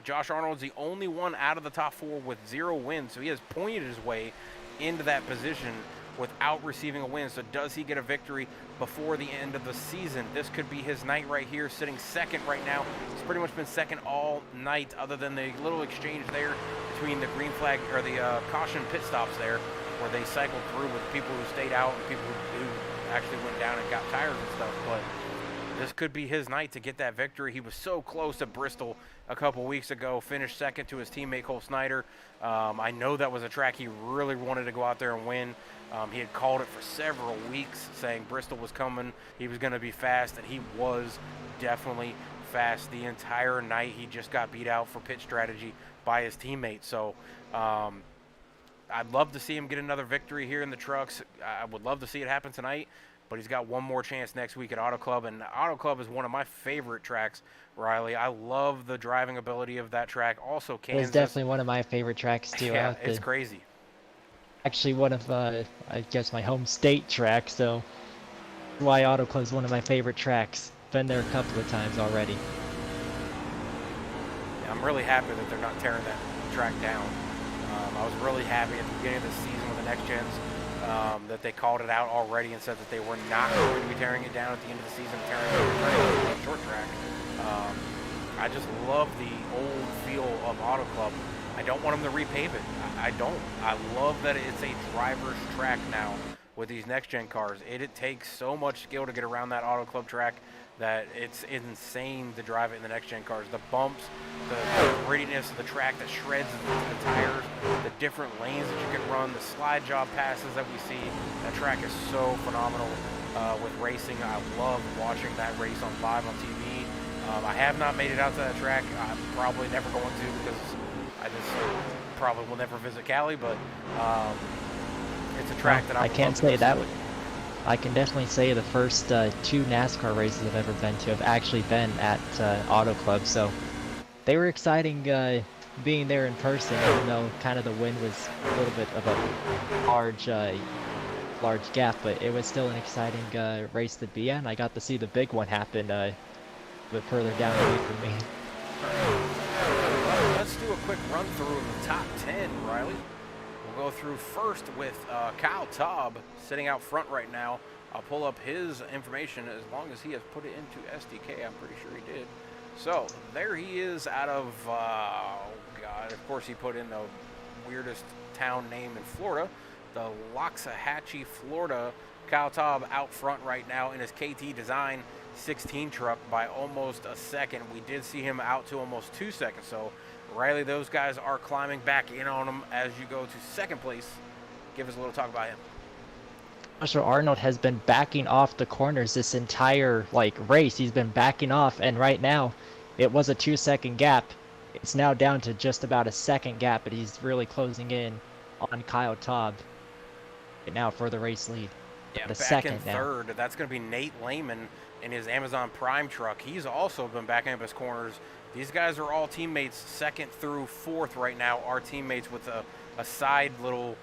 Josh Arnold's the only one out of the top 4 with 0 wins, so he has pointed his way into that position without receiving a win. So does he get a victory before the end of the season? This could be his night right here, sitting second right now. He's pretty much been second all night, other than the little exchange there between the green flag or the caution pit stops there, where they cycled through with people who stayed out and people who actually went down and got tires and stuff. But this could be his night to get that victory. He was so close at Bristol a couple weeks ago, finished second to his teammate Cole Snyder. I know that was a track he really wanted to go out there and win. He had called it for several weeks, saying Bristol was coming, he was going to be fast, and he was definitely fast the entire night. He just got beat out for pit strategy by his teammate. So I'd love to see him get another victory here in the trucks. I would love to see it happen tonight, but he's got one more chance next week at Auto Club, and Auto Club is one of my favorite tracks, Riley. I love the driving ability of that track. Also, Kansas. It's definitely one of my favorite tracks too. Yeah, it's crazy. Actually, one of I guess my home state track, so why Auto Club is one of my favorite tracks. Been there a couple of times already. Yeah, I'm really happy that they're not tearing that track down. I was really happy at the beginning of the season with the next gens that they called it out already and said that they were not going to be tearing it down at the end of the season, tearing it down short track. I just love the old feel of Auto Club. I don't want them to repave it. I don't. I love that it's a driver's track now with these next-gen cars. It takes so much skill to get around that Auto Club track that it's insane to drive it in the next-gen cars. The bumps, the grittiness of the track that shreds the tires, the different lanes that you can run, the slide job passes that we see. That track is so phenomenal with racing. I love watching that race on live on TV. I have not made it out to that track. I'm probably never going to because I just probably will never visit Cali, but it's a track that I can't say that. I can definitely say the first 2 NASCAR races I've ever been to have actually been at Auto Club, so they were exciting being there in person, even though kind of the wind was a little bit of a large gap, but it was still an exciting race to be at, and I got to see the big one happen a bit further down the way from me. Let's do a quick run through of the top 10, Riley. We'll go through first with Kyle Taub sitting out front right now. I'll pull up his information as long as he has put it into SDK. I'm pretty sure he did. So there he is out of, oh God, of course he put in the weirdest town name in Florida, the Loxahatchee, Florida. Kyle Taub out front right now in his KT Design 16 truck by almost a second. We did see him out to almost 2 seconds. So Riley, those guys are climbing back in on him as you go to second place. Give us a little talk about him. Joshua Arnold has been backing off the corners this entire race. He's been backing off, and right now it was a 2-second gap. It's now down to just about a second gap, but he's really closing in on Kyle Taub right now for the race lead. Yeah, the back second in third. Now. That's going to be Nate Lehman in his Amazon Prime truck. He's also been backing up his corners. These guys are all teammates second through fourth right now. Our teammates with a side little,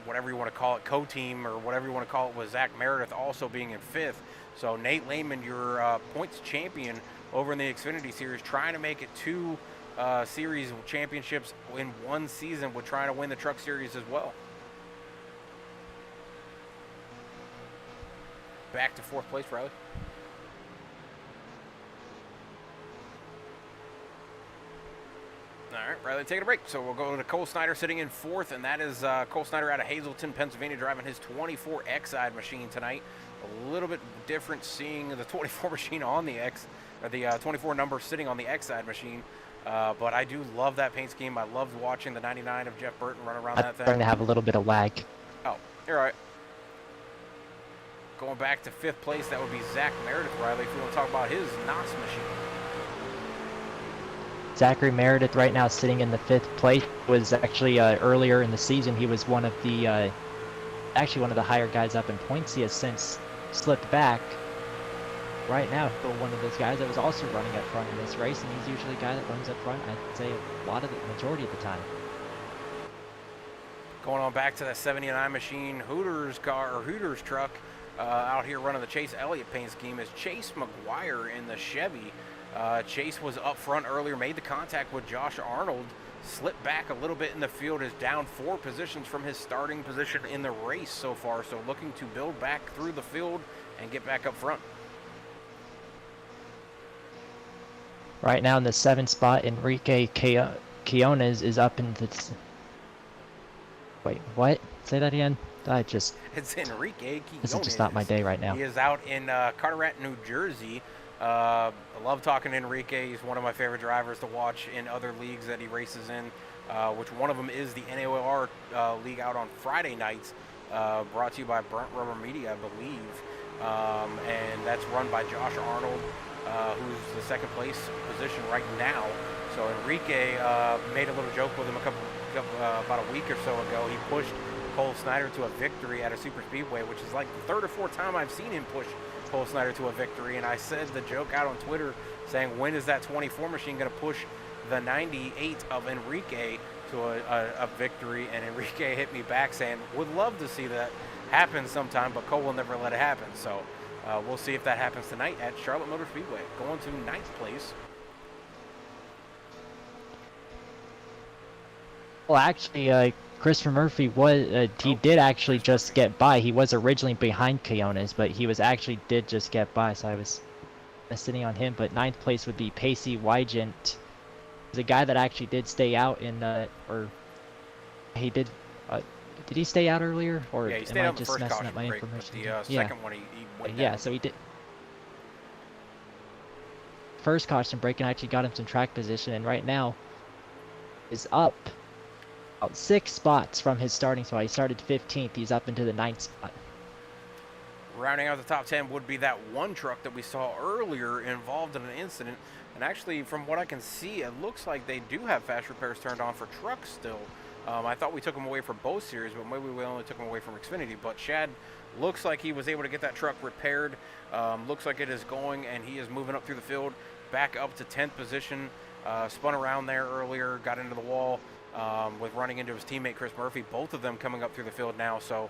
whatever you want to call it, co-team or whatever you want to call it, with Zach Meredith also being in fifth. So Nate Lehman, your points champion over in the Xfinity Series, trying to make it 2 series championships in one season with trying to win the Truck Series as well. Back to fourth place, Riley. All right, Riley, taking a break. So we'll go to Cole Snyder sitting in fourth, and that is Cole Snyder out of Hazleton, Pennsylvania, driving his 24 X-Side machine tonight. A little bit different seeing the 24 machine on the the 24 number sitting on the X-Side machine. But I do love that paint scheme. I loved watching the 99 of Jeff Burton run around that thing. I'm starting to have a little bit of lag. Oh, you're all right. Going back to fifth place, that would be Zach Meredith, Riley, if you want to talk about his NOS machine. Zachary Meredith right now sitting in the 5th place. Was actually earlier in the season, he was one of the actually one of the higher guys up in points. He has since slipped back. Right now, still one of those guys that was also running up front in this race, and he's usually a guy that runs up front, I'd say a lot of the majority of the time. Going on back to that 79 machine Hooters car, or Hooters truck, out here running the Chase Elliott paint scheme is Chase Mcguire in the Chevy. Chase was up front earlier, made the contact with Josh Arnold, slipped back a little bit in the field, is down 4 positions from his starting position in the race so far, so looking to build back through the field and get back up front. Right now in the 7th spot, Enrique Quiones is up in the... Wait, what? Say that again? It's Enrique Quiones. This is just not my day right now. He is out in Carteret, New Jersey. I love talking to Enrique. He's one of my favorite drivers to watch in other leagues that he races in, which one of them is the NAOR league out on Friday nights, brought to you by Burnt Rubber Media, I believe. And that's run by Josh Arnold, who's the second place position right now. So Enrique made a little joke with him about a week or so ago. He pushed Cole Snyder to a victory at a super speedway, which is like the 3rd or 4th time I've seen him push Cole Snyder to a victory. And I said the joke out on Twitter saying, when is that 24 machine going to push the 98 of Enrique to a victory? And Enrique hit me back saying, would love to see that happen sometime, but Cole will never let it happen. So we'll see if that happens tonight at Charlotte Motor Speedway. Going to 9th place. Well, actually, Christopher Murphy was, he did actually just get by. He was originally behind Quiones, but he did just get by, so I was sitting on him. But 9th place would be Pacey Wygent. He's a guy that actually did stay out in, or he did he stay out earlier? Or yeah, he stayed am I out just the first messing caution up my break, information? but the second one he went yeah, down. so he did. First caution break and actually got him some track position, and right now is up about 6 spots from his starting spot. He started 15th. He's up into the 9th spot. Rounding out the top 10 would be that one truck that we saw earlier involved in an incident. And actually, from what I can see, it looks like they do have fast repairs turned on for trucks still. I thought we took them away for both series, but maybe we only took them away from Xfinity. But Chad looks like he was able to get that truck repaired. Looks like it is going, and he is moving up through the field, back up to 10th position. Spun around there earlier, got into the wall. With running into his teammate Chris Murphy, both of them coming up through the field now. So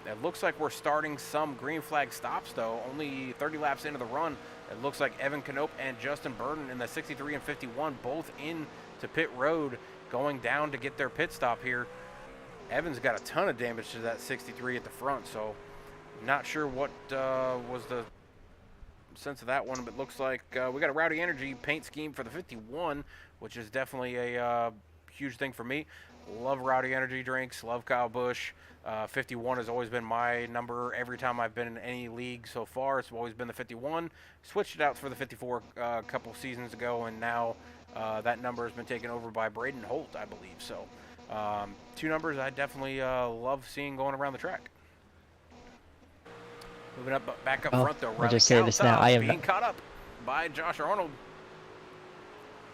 it looks like we're starting some green flag stops, though. Only 30 laps into the run, it looks like Evan Knope and Justin Burden in the 63 and 51 both in to pit road, going down to get their pit stop here. Evan's got a ton of damage to that 63 at the front, so not sure what was the sense of that one, but looks like we got a Rowdy Energy paint scheme for the 51, which is definitely a huge thing for me. Love Rowdy Energy drinks, love Kyle Busch. 51 has always been my number every time I've been in any league so far. It's always been the 51. Switched it out for the 54 a couple seasons ago, and now that number has been taken over by Braden Holt, I believe. So 2 numbers I definitely love seeing going around the track. Moving up, back up front though. I'll just say this now. I am being caught up by Josh Arnold.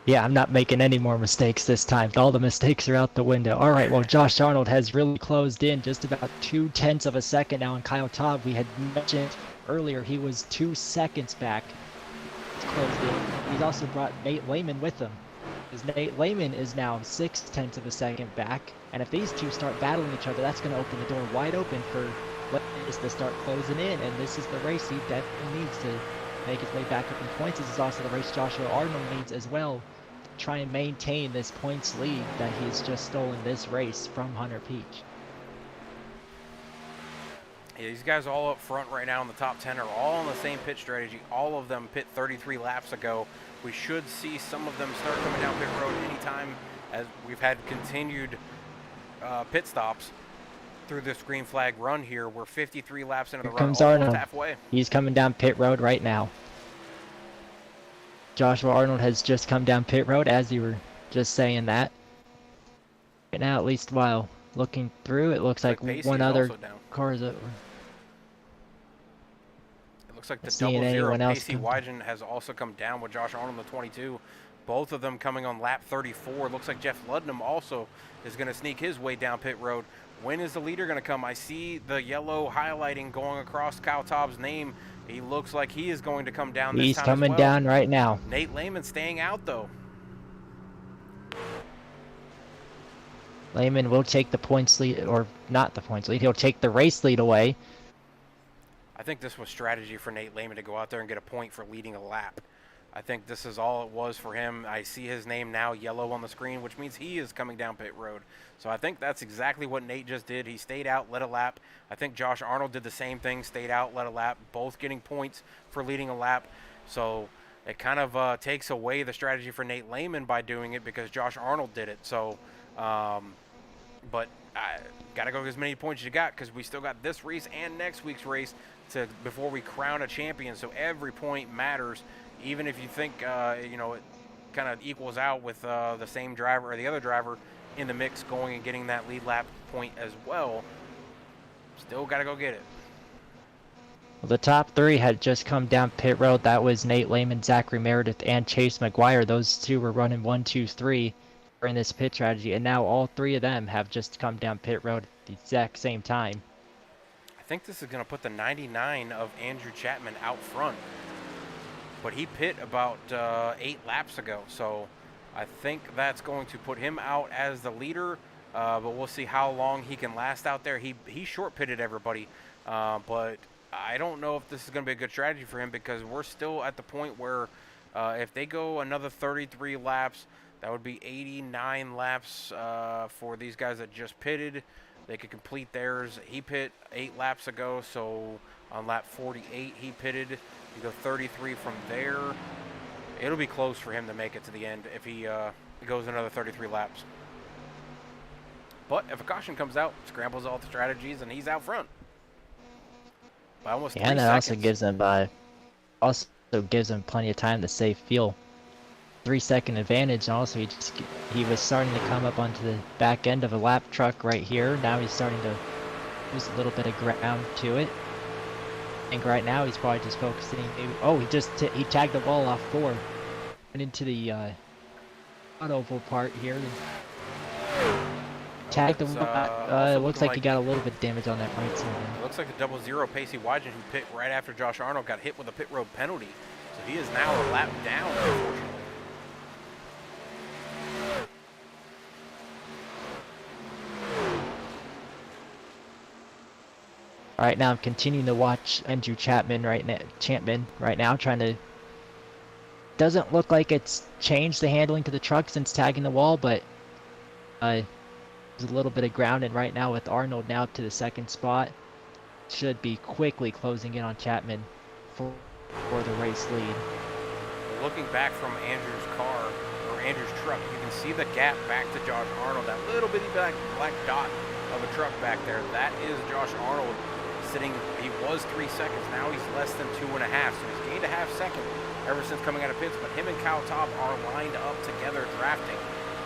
Yeah, I'm not making any more mistakes this time. All the mistakes are out the window. All right, well, Josh Arnold has really closed in just about 0.2 of a second now on Kyle Taub. We had mentioned earlier he was 2 seconds back. He's closed in. He's also brought Nate Lehman with him. Because Nate Lehman is now 0.6 of a second back. And if these two start battling each other, that's going to open the door wide open for Lehman to start closing in. And this is the race he definitely needs to make his way back up in points. This is also the race Joshua Arnold needs as well. Try and maintain this points lead that he's just stolen this race from Hunter Peach. Yeah, these guys all up front right now in the top 10 are all on the same pit strategy. All of them pit 33 laps ago. We should see some of them start coming down pit road anytime as we've had continued pit stops through this green flag run here. We're 53 laps into the run, almost halfway. He's coming down pit road right now. Joshua Arnold has just come down pit road as you were just saying that. Right now, at least while looking through, it looks like one other car is over. It looks like the double zero Pacey Wygent has also come down with Josh Arnold in the 22. Both of them coming on lap 34. Looks like Jeff Ludnam also is going to sneak his way down pit road. When is the leader going to come? I see the yellow highlighting going across Kyle Taub's name. He looks like he is going to come down this time as well. He's coming down right now. Nate Lehman staying out, though. Lehman will take the points lead, or not the points lead. He'll take the race lead away. I think this was strategy for Nate Lehman to go out there and get a point for leading a lap. I think this is all it was for him. I see his name now yellow on the screen, which means he is coming down pit road. So I think that's exactly what Nate just did. He stayed out, led a lap. I think Josh Arnold did the same thing, stayed out, led a lap, both getting points for leading a lap. So it kind of takes away the strategy for Nate Lehman by doing it because Josh Arnold did it. So, but I got to go as many points as you got because we still got this race and next week's race before we crown a champion. So every point matters. Even if you think, it kind of equals out with the same driver or the other driver in the mix going and getting that lead lap point as well, still got to go get it. Well, the top three had just come down pit road. That was Nate Lehman, Zachary Meredith, and Chase Mcguire. Those two were running 1, 2, 3 in this pit strategy, and now all three of them have just come down pit road at the exact same time. I think this is going to put the 99 of Andrew Chapman out front. But he pit about 8 laps ago, so I think that's going to put him out as the leader. But we'll see how long he can last out there. He short pitted everybody, but I don't know if this is going to be a good strategy for him because we're still at the point where if they go another 33 laps, that would be 89 laps for these guys that just pitted. They could complete theirs. He pit 8 laps ago, so on lap 48 he pitted. You go 33 from there. It'll be close for him to make it to the end if he goes another 33 laps. But if a caution comes out, scrambles all the strategies, and he's out front by almost 3 seconds. And that also gives him plenty of time to save fuel. 3-second advantage. Also, he was starting to come up onto the back end of a lap truck right here. Now he's starting to lose a little bit of ground to it. I think right now he's probably just focusing. He tagged the wall off 4. Went into the oval part here. Tagged the wall. It looks like he got a little bit of damage on that right side. It looks like the 00 Pacey Wygen, who pit right after Josh Arnold, got hit with a pit road penalty. So he is now a lap down, unfortunately. All right, now I'm continuing to watch Andrew Chapman right now, trying to. Doesn't look like it's changed the handling to the truck since tagging the wall, but there's a little bit of ground, and right now with Arnold now up to the 2nd spot, should be quickly closing in on Chapman for the race lead. Looking back from Andrew's truck, you can see the gap back to Josh Arnold. That little bitty black dot of a truck back there, that is Josh Arnold. He was 3 seconds. Now he's less than 2.5. So he's gained a half second ever since coming out of pits. But him and Kyle Taub are lined up together drafting.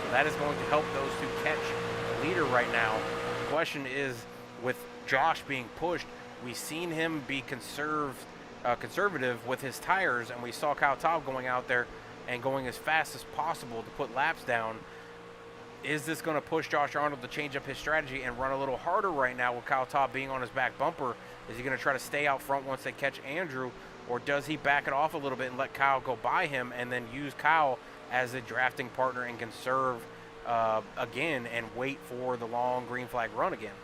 So that is going to help those two catch the leader right now. The question is, with Josh being pushed, we've seen him be conservative with his tires, and we saw Kyle Taub going out there and going as fast as possible to put laps down. Is this going to push Josh Arnold to change up his strategy and run a little harder right now with Kyle Taub being on his back bumper? Is he going to try to stay out front once they catch Andrew, or does he back it off a little bit and let Kyle go by him and then use Kyle as a drafting partner and conserve again and wait for the long green flag run again?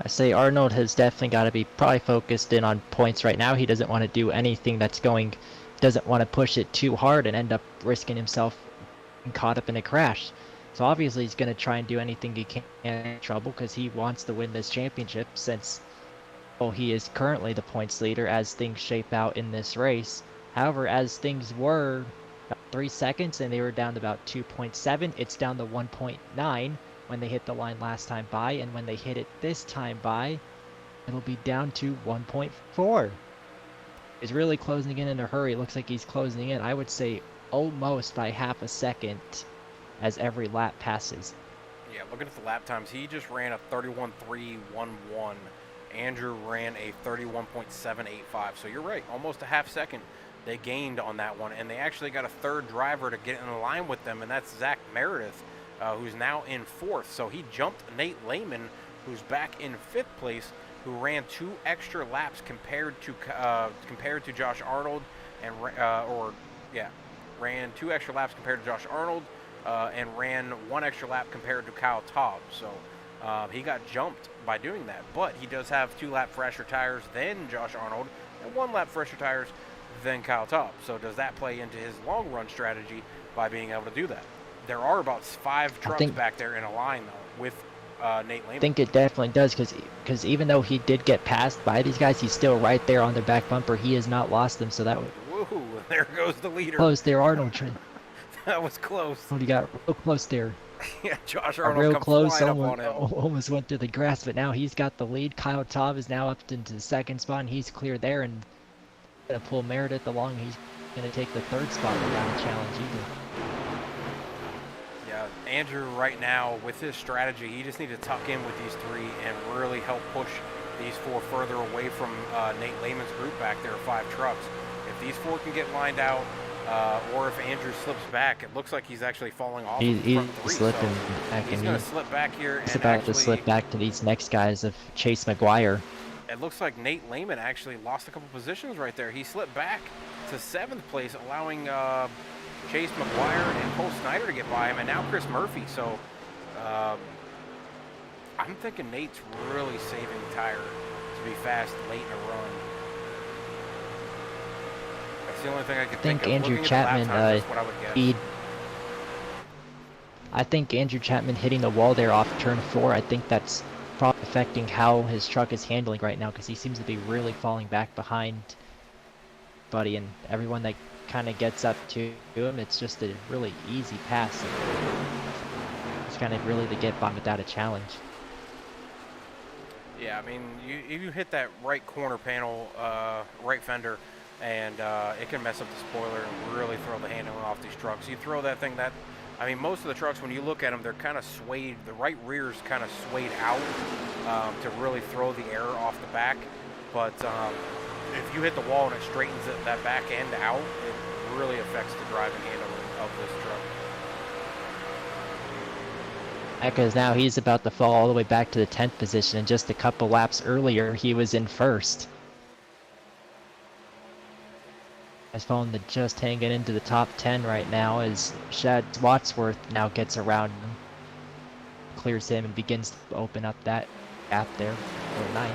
I say Arnold has definitely got to be probably focused in on points right now. He doesn't want to do anything doesn't want to push it too hard and end up risking himself caught up in a crash. So obviously he's going to try and do anything he can in trouble because he wants to win this championship since he is currently the points leader as things shape out in this race. However, as things were about 3 seconds and they were down to about 2.7, it's down to 1.9 when they hit the line last time by, and when they hit it this time by, it'll be down to 1.4. He's really closing in a hurry. It looks like he's closing in, I would say, almost by half a second as every lap passes. Yeah, looking at the lap times, he just ran a 31.311. Andrew ran a 31.785. So you're right, almost a half second they gained on that one, and they actually got a third driver to get in line with them, and that's Zach Meredith, who's now in 4th. So he jumped Nate Lehman, who's back in 5th place, who ran 2 extra laps compared to Josh Arnold, and ran 2 extra laps compared to Josh Arnold, and ran 1 extra lap compared to Kyle Taub. So he got jumped by doing that. But he does have 2 lap fresher tires than Josh Arnold and 1 lap fresher tires than Kyle Taub. So does that play into his long run strategy by being able to do that? There are about 5 trucks back there in a line, though, with Nate Lehman. I think it definitely does, because even though he did get passed by these guys, he's still right there on their back bumper. He has not lost them, so that was... Woohoo, there goes the leader. Close there, Arnold. That was close. Oh, he got real close there. Yeah, Josh Arnold real come close, flying up on him. Almost went through the grass, but now he's got the lead. Kyle Taub is now up into the 2nd spot, and he's clear there, and going to pull Meredith along. He's going to take the 3rd spot in the round challenge either. Yeah, Andrew right now, with his strategy, he just needs to tuck in with these 3 and really help push these 4 further away from Nate Lehman's group back there, 5 trucks. If these 4 can get lined out, or if Andrew slips back, it looks like he's actually falling off. He's slipping back. He's going to slip back here. He's about to slip back to these next guys of Chase Mcguire. It looks like Nate Lehman actually lost a couple positions right there. He slipped back to 7th place, allowing Chase Mcguire and Cole Snyder to get by him, and now Chris Murphy. So I'm thinking Nate's really saving tire to be fast late in a run. That's the only thing I could think of. Andrew Chapman, I think Andrew Chapman hitting the wall there off turn 4, I think that's probably affecting how his truck is handling right now, because he seems to be really falling back behind Buddy, and everyone that kind of gets up to him, it's just a really easy pass. It's kind of really to get by without a challenge. Yeah, I mean, you hit that right corner panel, right fender, and it can mess up the spoiler and really throw the handling off these trucks. You throw that thing I mean, most of the trucks, when you look at them, they're kind of swayed. The right rear's kind of swayed out to really throw the air off the back. But if you hit the wall and it straightens that back end out, it really affects the driving handling of this truck. Because now he's about to fall all the way back to the 10th position, and just a couple laps earlier, he was in 1st. He's fallen to just hanging into the top 10 right now as Shad Wadsworth now gets around him, clears him, and begins to open up that gap there for 9th.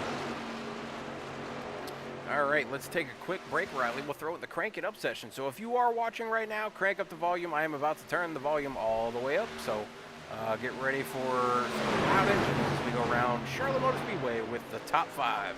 All right, let's take a quick break, Riley. We'll throw it in the crank it up session. So if you are watching right now, crank up the volume. I am about to turn the volume all the way up. So get ready for some loud engines as we go around Charlotte Motor Speedway with the top 5.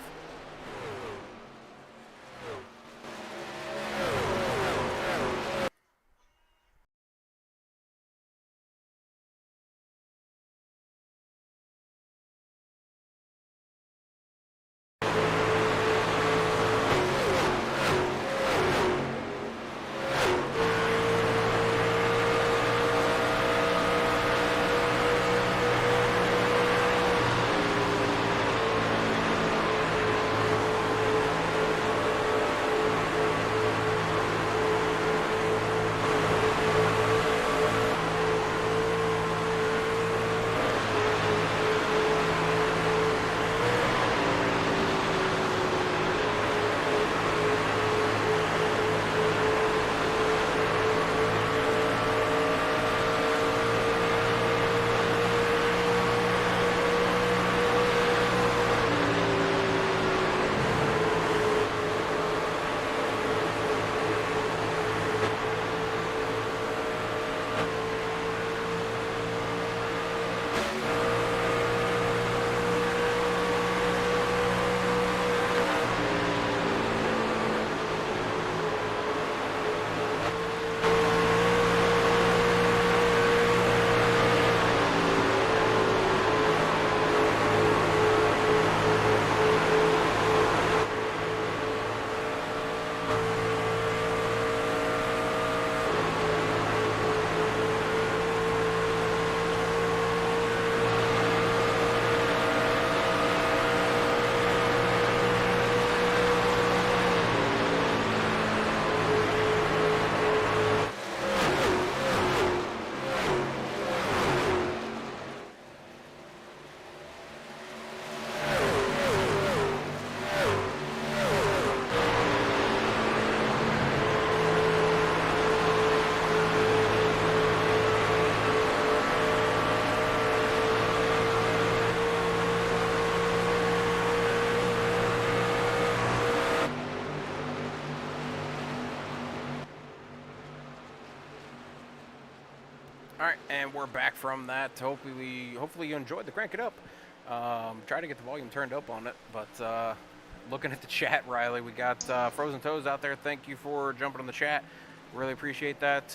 All right, and we're back from that. Hopefully you enjoyed the Crank It Up. Try to get the volume turned up on it, but looking at the chat, Riley, we got Frozen Toes out there. Thank you for jumping on the chat. Really appreciate that.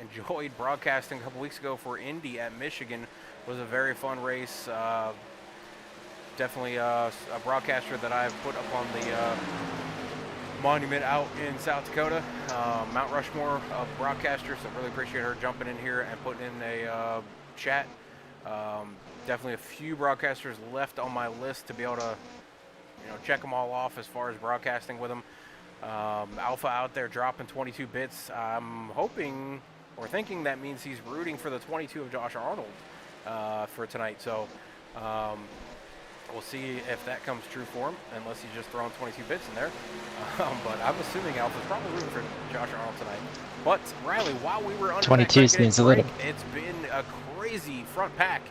Enjoyed broadcasting a couple weeks ago for Indy at Michigan. It was a very fun race. Definitely a broadcaster that I've put up on the monument out in South Dakota. Mount Rushmore of broadcasters. So really appreciate her jumping in here and putting in a chat. Definitely a few broadcasters left on my list to be able to, check them all off as far as broadcasting with them. Alpha out there dropping 22 bits. I'm hoping or thinking that means he's rooting for the 22 of Josh Arnold for tonight. So we'll see if that comes true for him, unless he's just throwing 22 bits in there. But I'm assuming Alpha's probably rooting for Josh Arnold tonight. But Riley, while we were under 22 seems a little. It's been a crazy front pack.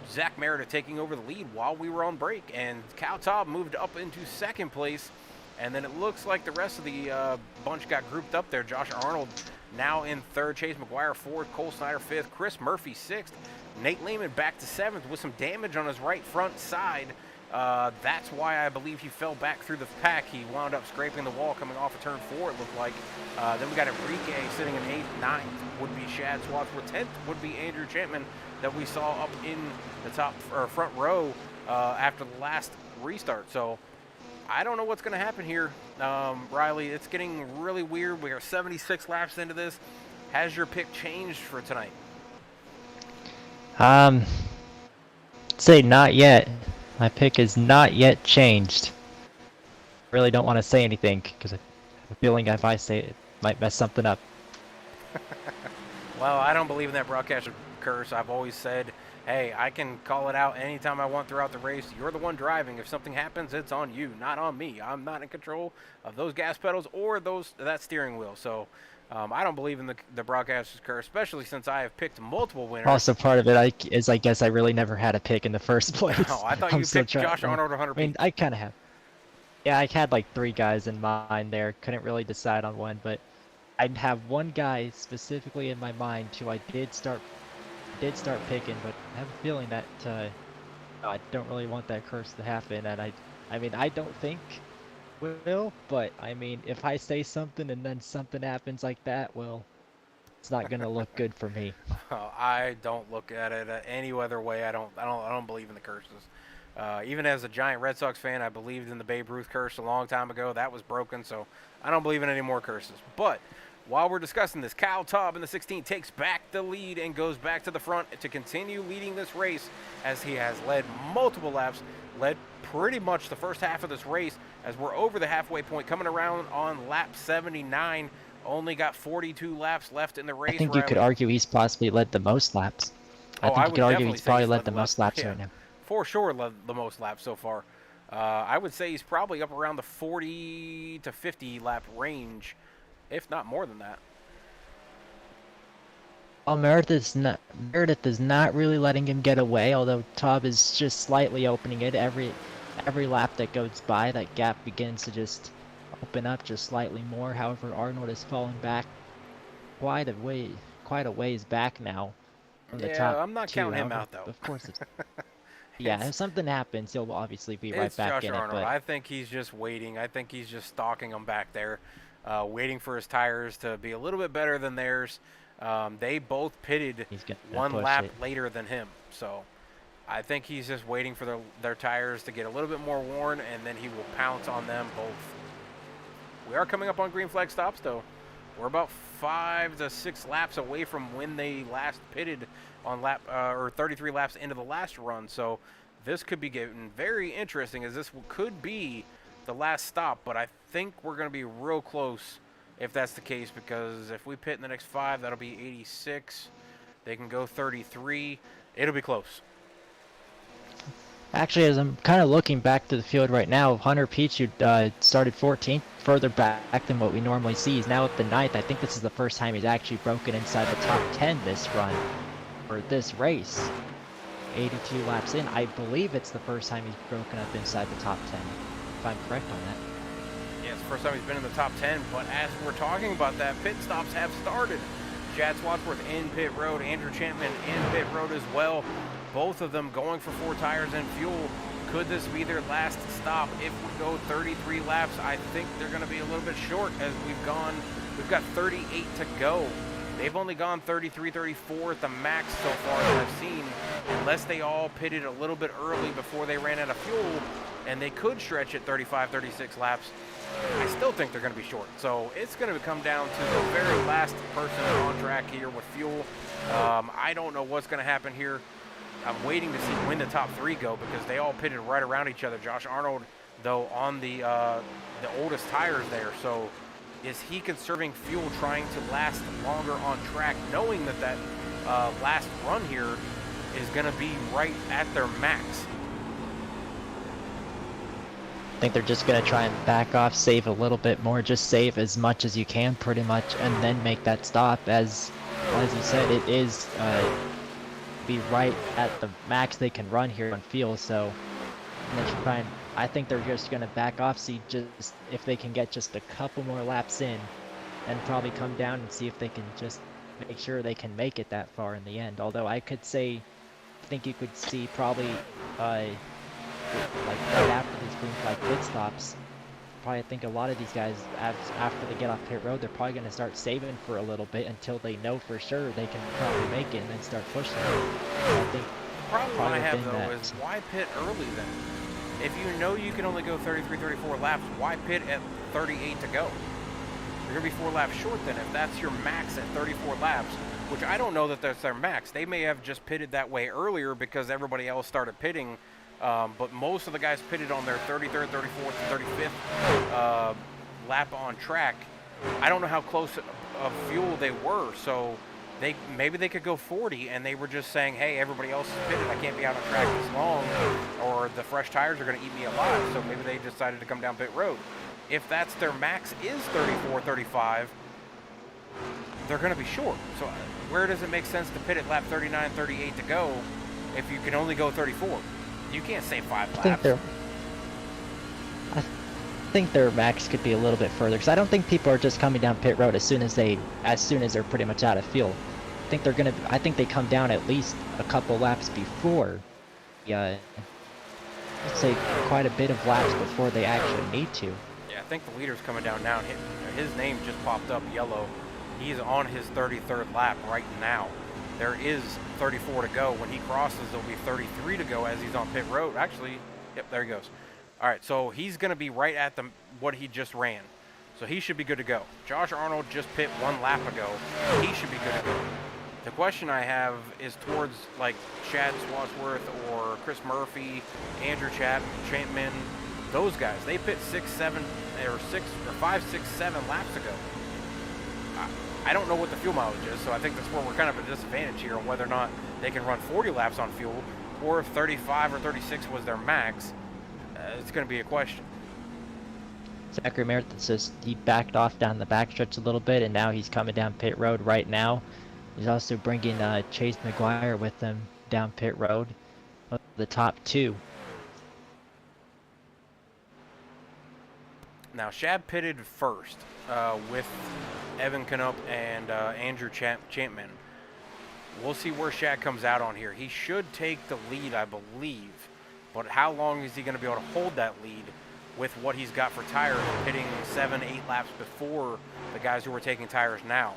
Zach Merida taking over the lead while we were on break, and Cal Taub moved up into second place. And then it looks like the rest of the bunch got grouped up there. Josh Arnold now in third, Chase Mcguire fourth, Cole Snyder fifth, Chris Murphy sixth, Nate Lehman back to seventh with some damage on his right front side. That's why I believe he fell back through the pack. He wound up scraping the wall coming off of turn 4, it looked like. Then we got Enrique sitting in 8th, 9th would be Shad Swadsworth, 10th would be Andrew Chapman that we saw up in the top or front row after the last restart. So I don't know what's going to happen here, Riley. It's getting really weird. We are 76 laps into this. Has your pick changed for tonight? Say not yet. My pick is not yet changed. Really don't want to say anything because I have a feeling if I say it might mess something up. Well, I don't believe in that broadcaster curse. I've always said, hey, I can call it out anytime I want throughout the race. You're the one driving. If something happens, it's on you, not on me. I'm not in control of those gas pedals or that steering wheel. So I don't believe in the broadcaster's curse, especially since I have picked multiple winners. Also, part of it is I guess I really never had a pick in the first place. No, I thought you picked Josh Arnold 100. I mean, I kind of have. Yeah, I had like 3 guys in mind there. Couldn't really decide on one, but I have one guy specifically in my mind who I did start picking, but I have a feeling that I don't really want that curse to happen, and I mean, I don't think will, but I mean, if I say something and then something happens like that, well, it's not gonna look good for me. I don't look at it any other way. I don't believe in the curses. Even as a giant Red Sox fan, I believed in the Babe Ruth curse a long time ago. That was broken, so I don't believe in any more curses. But while we're discussing this, Kyle Taub in the 16 takes back the lead and goes back to the front to continue leading this race, as he has led multiple laps, led pretty much the first half of this race, as we're over the halfway point, coming around on lap 79. Only got 42 laps left in the race. I think you could argue he's possibly led the most laps. I think you could argue he's probably led the most laps right now. For sure led the most laps so far. I would say he's probably up around the 40 to 50 lap range, if not more than that. Well, Meredith is not really letting him get away, although Taub is just slightly opening it. Every lap that goes by, that gap begins to just open up just slightly more. However, Arnold is falling back quite a ways back now from the top. I'm not counting him out, though. Of course it's... Yeah, if something happens, he'll obviously be right back in it. But I think he's just waiting. I think he's just stalking them back there, waiting for his tires to be a little bit better than theirs. They both pitted one lap later than him, so I think he's just waiting for their tires to get a little bit more worn, and then he will pounce on them both. We are coming up on green flag stops, though. We're about 5 to 6 laps away from when they last pitted on lap or 33 laps into the last run. So this could be getting very interesting, as this could be the last stop. But I think we're going to be real close if that's the case, because if we pit in the next 5, that'll be 86. They can go 33. It'll be close. Actually, as I'm kind of looking back to the field right now, Hunter Peach, who started 14th, further back than what we normally see. He's now at the 9th. I think this is the first time he's actually broken inside the top 10 this run, or this race. 82 laps in. I believe it's the first time he's broken up inside the top 10, if I'm correct on that. Yeah, it's the first time he's been in the top 10, but as we're talking about that, pit stops have started. Chad Swadsworth in pit road, Andrew Chapman in pit road as well. Both of them going for 4 tires and fuel. Could this be their last stop? If we go 33 laps, I think they're going to be a little bit short as we've got 38 to go. They've only gone 33, 34 at the max so far that I've seen, unless they all pitted a little bit early before they ran out of fuel, and they could stretch at 35, 36 laps. I still think they're going to be short. So it's going to come down to the very last person on track here with fuel. I don't know what's going to happen here. I'm waiting to see when the top 3 go because they all pitted right around each other. Josh Arnold, though, on the oldest tires there. So is he conserving fuel, trying to last longer on track, knowing that last run here is going to be right at their max? I think they're just going to try and back off, save a little bit more, just save as much as you can pretty much, and then make that stop. As you said, it is be right at the max they can run here on fuel, so I think they're just going to back off, see just if they can get just a couple more laps in, and probably come down and see if they can just make sure they can make it that far in the end. Although I think you could see probably like right after these green flag pit stops, I think a lot of these guys, after they get off pit road, they're probably going to start saving for a little bit until they know for sure they can probably make it and then start pushing. I think the problem I have though is why pit early then? If you know you can only go 33, 34 laps, why pit at 38 to go? You're going to be 4 laps short then if that's your max at 34 laps, which I don't know that that's their max. They may have just pitted that way earlier because everybody else started pitting. But most of the guys pitted on their 33rd, 34th, and 35th lap on track. I don't know how close of fuel they were, so maybe they could go 40, and they were just saying, hey, everybody else is pitted, I can't be out on track this long, or the fresh tires are going to eat me alive, so maybe they decided to come down pit road. If that's their max is 34, 35, they're going to be short. So where does it make sense to pit at lap 39, 38 to go if you can only go 34? You can't save 5 laps. I think their max could be a little bit further, because I don't think people are just coming down pit road as soon as they're pretty much out of fuel. I think they come down at least a couple laps before. Yeah, I'd say quite a bit of laps before they actually need to. Yeah, I think the leader's coming down now. His name just popped up yellow. He's on his 33rd lap right now. There is 34 to go. When he crosses, there'll be 33 to go as he's on pit road. Actually, yep, there he goes. All right, so he's going to be right at what he just ran. So he should be good to go. Josh Arnold just pit 1 lap ago. He should be good to go. The question I have is towards like Chad Swadsworth or Chris Murphy, Andrew Chapman, those guys. They pit 5, 6, 7 laps ago. I don't know what the fuel mileage is, so I think that's where we're kind of at a disadvantage here on whether or not they can run 40 laps on fuel, or if 35 or 36 was their max. It's going to be a question. Zachary Meredith says he backed off down the backstretch a little bit, and now he's coming down pit road right now. He's also bringing Chase Mcguire with him down pit road, the top 2. Now, Shad pitted first with Evan Canup and Andrew Chapman. We'll see where Shad comes out on here. He should take the lead, I believe. But how long is he going to be able to hold that lead with what he's got for tires, pitting 7, 8 laps before the guys who are taking tires now?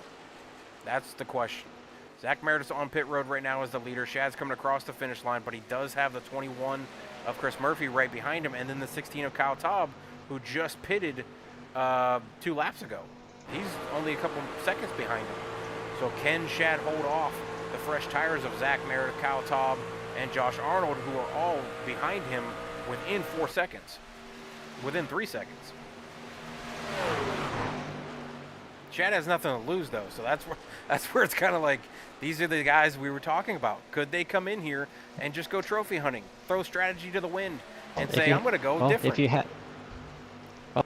That's the question. Zach Meredith on pit road right now as the leader. Shad's coming across the finish line, but he does have the 21 of Chris Murphy right behind him, and then the 16 of Kyle Taub, who just pitted 2 laps ago. He's only a couple seconds behind him. So can Shad hold off the fresh tires of Zach Meredith, Kyle Taub, and Josh Arnold, who are all behind him within 4 seconds, within 3 seconds? Shad has nothing to lose, though, so that's where it's kind of like, these are the guys we were talking about. Could they come in here and just go trophy hunting, throw strategy to the wind, and say, I'm going to go different?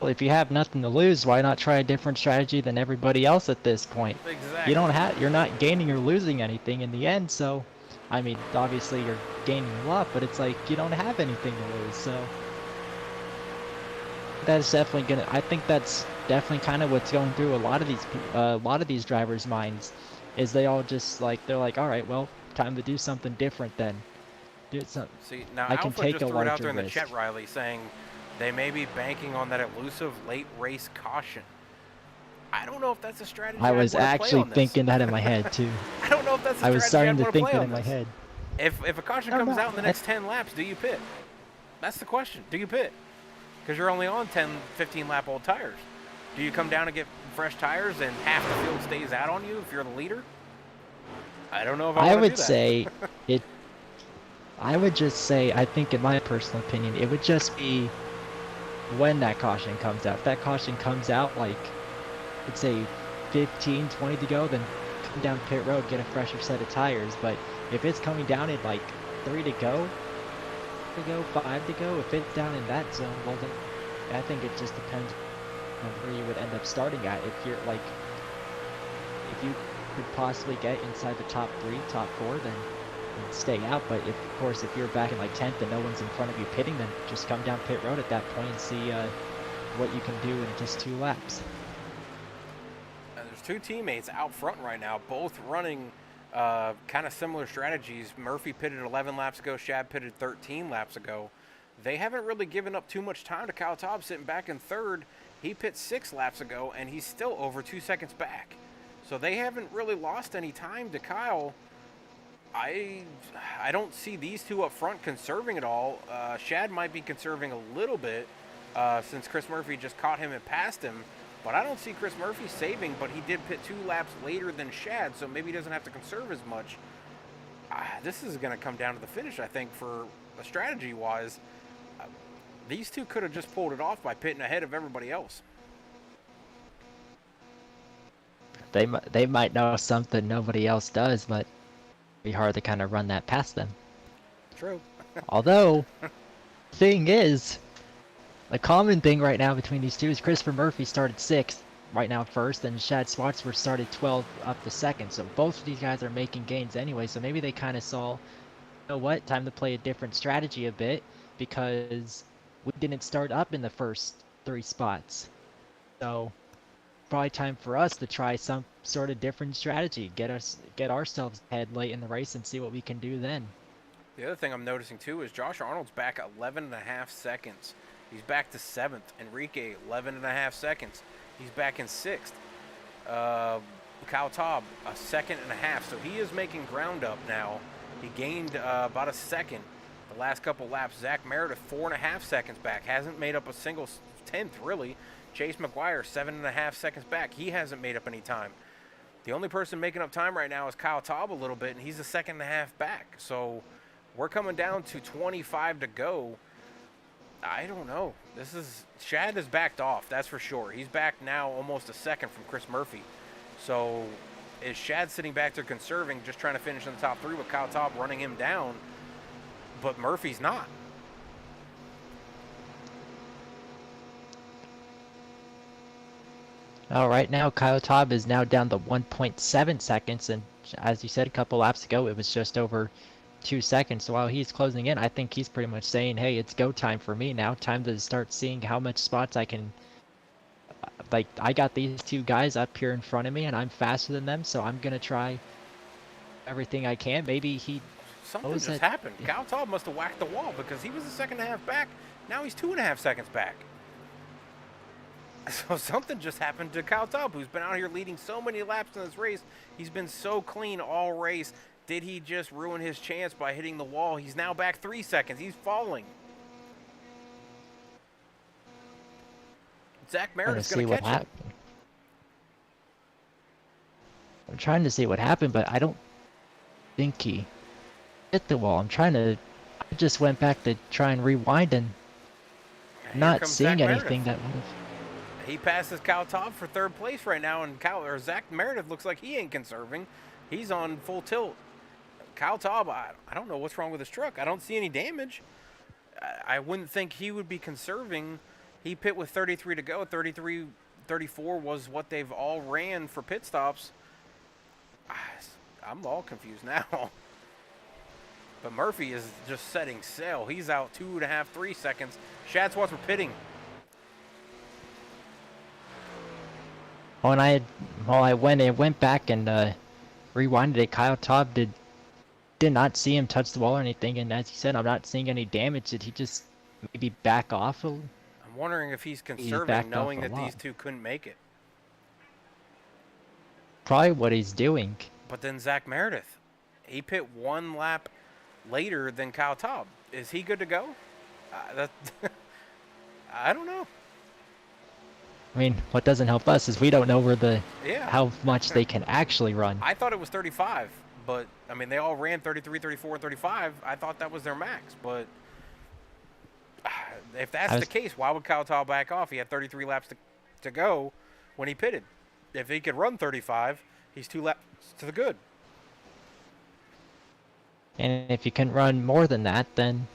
If you have nothing to lose, why not try a different strategy than everybody else at this point? Exactly. You're not gaining or losing anything in the end, so I mean, obviously you're gaining a lot, but it's like you don't have anything to lose, so I think that's definitely kind of what's going through a lot of these drivers' minds. is they all just like, they're like, all right, well, time to do something different then. Do something. See, now I can Alpha take just a threw it out larger there in the risk. chat, Riley, saying they may be banking on that elusive late race caution. I don't know if that's a strategy I I'd was want to play actually on this. thinking that in my head too. I don't know if that's a I was strategy starting I'd to want to think play that on in my this. head. If a caution I don't comes know. out in the next 10 laps, do you pit? That's the question. Do you pit? Because you're only on 10, 15 lap old tires. Do you come down and get fresh tires and half the field stays out on you if you're the leader? I don't know if I I want to would do that. say it. I would just say, I think in my personal opinion, it would just be when that caution comes out. If that caution comes out like, let's say 15, 20 to go, then come down pit road, get a fresher set of tires. But if it's coming down at like 3 to go, 5 to go, if it's down in that zone, well then I think it just depends on where you would end up starting at. If you're like, if you could possibly get inside the top 3, top 4, then stay out. But of course, if you're back in like 10th and no one's in front of you pitting, then just come down pit road at that point and see what you can do in just 2 laps. There's 2 teammates out front right now, both running kind of similar strategies. Murphy pitted 11 laps ago, Shad pitted 13 laps ago. They haven't really given up too much time to Kyle Taub sitting back in 3rd. He pit 6 laps ago, and he's still over 2 seconds back. So they haven't really lost any time to Kyle. I don't see these 2 up front conserving at all. Shad might be conserving a little bit since Chris Murphy just caught him and passed him. But I don't see Chris Murphy saving, but he did pit 2 laps later than Shad, so maybe he doesn't have to conserve as much. This is going to come down to the finish, I think, for strategy-wise. These 2 could have just pulled it off by pitting ahead of everybody else. They might know something nobody else does, but it'd be hard to kind of run that past them. True. Although, thing is, the common thing right now between these 2 is Christopher Murphy started 6th, right now 1st, and Shad Swartzworth started 12th up to 2nd. So both of these guys are making gains anyway. So maybe they kind of saw, you know what, time to play a different strategy a bit, because we didn't start up in the first 3 spots. So probably time for us to try some sort of different strategy, get ourselves ahead late in the race and see what we can do then. The other thing I'm noticing too is Josh Arnold's back 11.5 seconds. He's back to 7th. Enrique, 11.5 seconds. He's back in 6th. Kyle Taub, 1.5 seconds. So he is making ground up now. He gained about a second the last couple laps. Zach Meredith, 4.5 seconds back. Hasn't made up a single 10th, really. Chase Mcguire, 7.5 seconds back. He hasn't made up any time. The only person making up time right now is Kyle Taub a little bit, and he's 1.5 seconds back. So we're coming down to 25 to go. I don't know. Shad has backed off, that's for sure. He's back now almost a second from Chris Murphy. So is Shad sitting back there conserving, just trying to finish in the top 3 with Kyle Taub running him down, but Murphy's not? Well, right now, Kyle Taub is now down to 1.7 seconds, and as you said a couple laps ago, it was just over 2 seconds. So while he's closing in, I think he's pretty much saying, hey, it's go time for me now. Time to start seeing how much spots I can... Like, I got these 2 guys up here in front of me, and I'm faster than them, so I'm going to try everything I can. Maybe he... Something just happened. Kyle Taub must have whacked the wall, because he was 1.5 seconds back. Now he's 2.5 seconds back. So something just happened to Kyle Taub, who's been out here leading so many laps in this race. He's been so clean all race. Did he just ruin his chance by hitting the wall? He's now back 3 seconds. He's falling. Zach Meredith's going to catch him. I'm trying to see what happened, but I don't think he hit the wall. I just went back to try and rewind and not seeing anything that would have... He passes Kyle Taub for 3rd place right now, and Zach Meredith looks like he ain't conserving. He's on full tilt. Kyle Taub, I don't know what's wrong with his truck. I don't see any damage. I wouldn't think he would be conserving. He pit with 33 to go. 33, 34 was what they've all ran for pit stops. I'm all confused now. But Murphy is just setting sail. He's out 2.5, 3 seconds. Shad Swartz were pitting. When I went back and rewinded it, Kyle Todd did not see him touch the wall or anything, and as you said, I'm not seeing any damage. Did he just maybe back off? I'm wondering if he's conserving, backed off knowing a that lot. these two couldn't make it. Probably what he's doing. But then Zach Meredith, he pit 1 lap later than Kyle Todd. Is he good to go? I don't know. I mean, what doesn't help us is we don't know Yeah. how much they can actually run. I thought it was 35, but I mean they all ran 33, 34, and 35. I thought that was their max, but if that's the case, why would Kyle Todd back off? He had 33 laps to go when he pitted. If he could run 35, he's 2 laps to the good. And if you can run more than that, then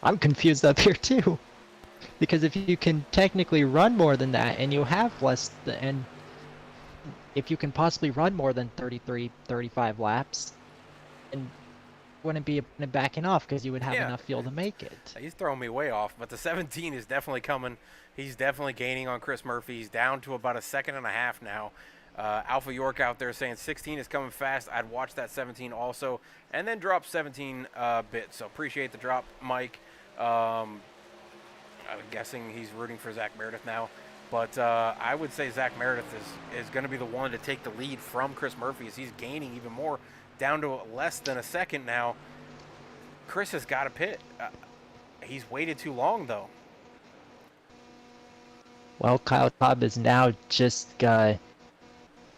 I'm confused up here too. Because if you can technically run more than that and you have less and if you can possibly run more than 33, 35 laps, and wouldn't be backing off because you would have enough fuel to make it. He's throwing me way off, but the 17 is definitely coming. He's definitely gaining on Chris Murphy. He's down to about 1.5 seconds now. Alpha York out there saying 16 is coming fast. I'd watch that 17 also, and then drop 17 bits. So appreciate the drop, Mike. I'm guessing he's rooting for Zach Meredith now. But I would say Zach Meredith is going to be the one to take the lead from Chris Murphy as he's gaining even more, down to less than 1 second now. Chris has got to pit. He's waited too long, though. Well, Kyle Todd is now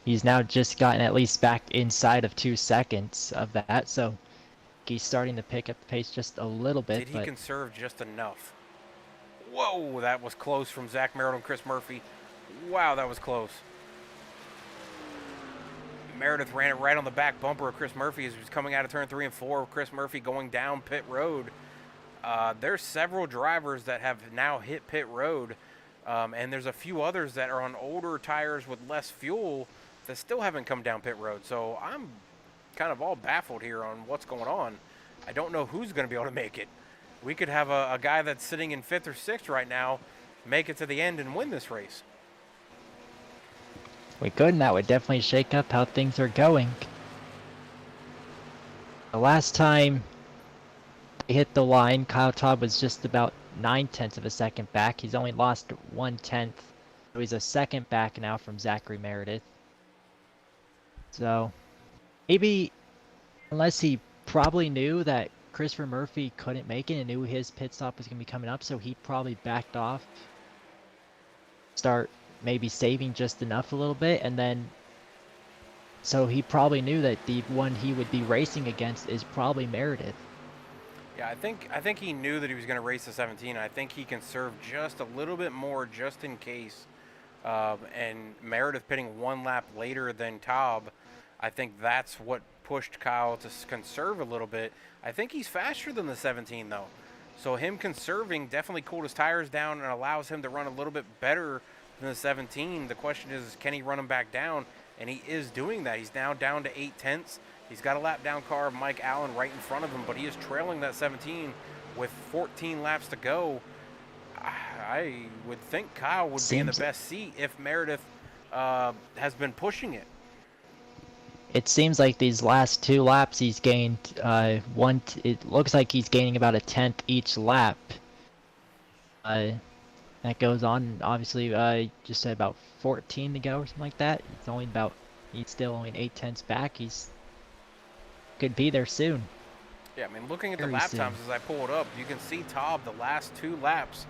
he's now just gotten at least back inside of 2 seconds of that, so he's starting to pick up the pace just a little bit. Did he conserve just enough? Whoa, that was close from Zach Meredith and Chris Murphy. Wow, that was close. Meredith ran it right on the back bumper of Chris Murphy as he was coming out of turn 3 and 4. Chris Murphy going down pit road. There's several drivers that have now hit pit road, and there's a few others that are on older tires with less fuel that still haven't come down pit road. So I'm kind of all baffled here on what's going on. I don't know who's going to be able to make it. We could have a guy that's sitting in 5th or 6th right now make it to the end and win this race. We could, and that would definitely shake up how things are going. The last time they hit the line, Kyle Todd was just about 9/10 of a second back. He's only lost 1/10, so he's a second back now from Zachary Meredith. So maybe, unless he probably knew that Christopher Murphy couldn't make it and knew his pit stop was going to be coming up, so he probably backed off, start maybe saving just enough a little bit, and then so he probably knew that the one he would be racing against is probably Meredith. Yeah, I think he knew that he was going to race the 17. I think he conserved just a little bit more just in case. And Meredith pitting 1 lap later than Taub, I think that's what pushed Kyle to conserve a little bit. I think he's faster than the 17 though. So him conserving definitely cooled his tires down and allows him to run a little bit better than the 17. The question is, can he run him back down? And he is doing that. He's now down to 8/10. He's got a lap down car of Mike Allen right in front of him, but he is trailing that 17 with 14 laps to go. I would think Kyle would be in the best seat if Meredith has been pushing it. It seems like these last 2 laps he's gained it looks like he's gaining about 1/10 each lap. That goes on, obviously, just at about 14 to go or something like that. He's still only 8/10 back. He's could be there soon. Yeah, I mean, looking at the lap times as I pull it up, you can see Taub the last 2 laps,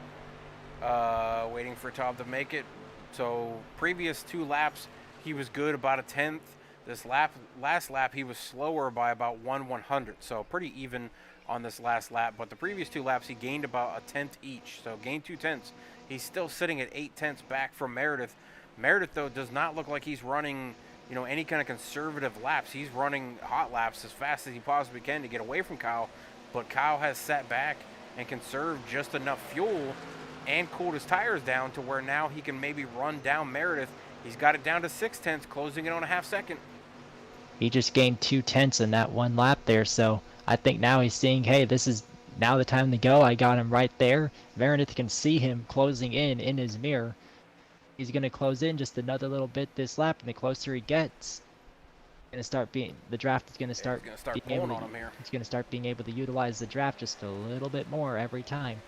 waiting for Taub to make it. So previous 2 laps, he was good about 1/10. This last lap, he was slower by about 1/100. So pretty even on this last lap. But the previous 2 laps, he gained about 1/10 each. So gained 2/10. He's still sitting at 8/10 back from Meredith. Meredith, though, does not look like he's running, any kind of conservative laps. He's running hot laps as fast as he possibly can to get away from Kyle. But Kyle has sat back and conserved just enough fuel and cooled his tires down to where now he can maybe run down Meredith. He's got it down to 6/10, closing it on a 1/2 second. He just gained 2/10 in that 1 lap there, so I think now he's seeing, hey, this is now the time to go. I got him right there. Meredith can see him closing in his mirror. he's going to close in just another little bit this lap, and the closer he gets, the draft is going to start He's going to start being able pulling to, on him here. he's going to start being able to utilize the draft just a little bit more every time.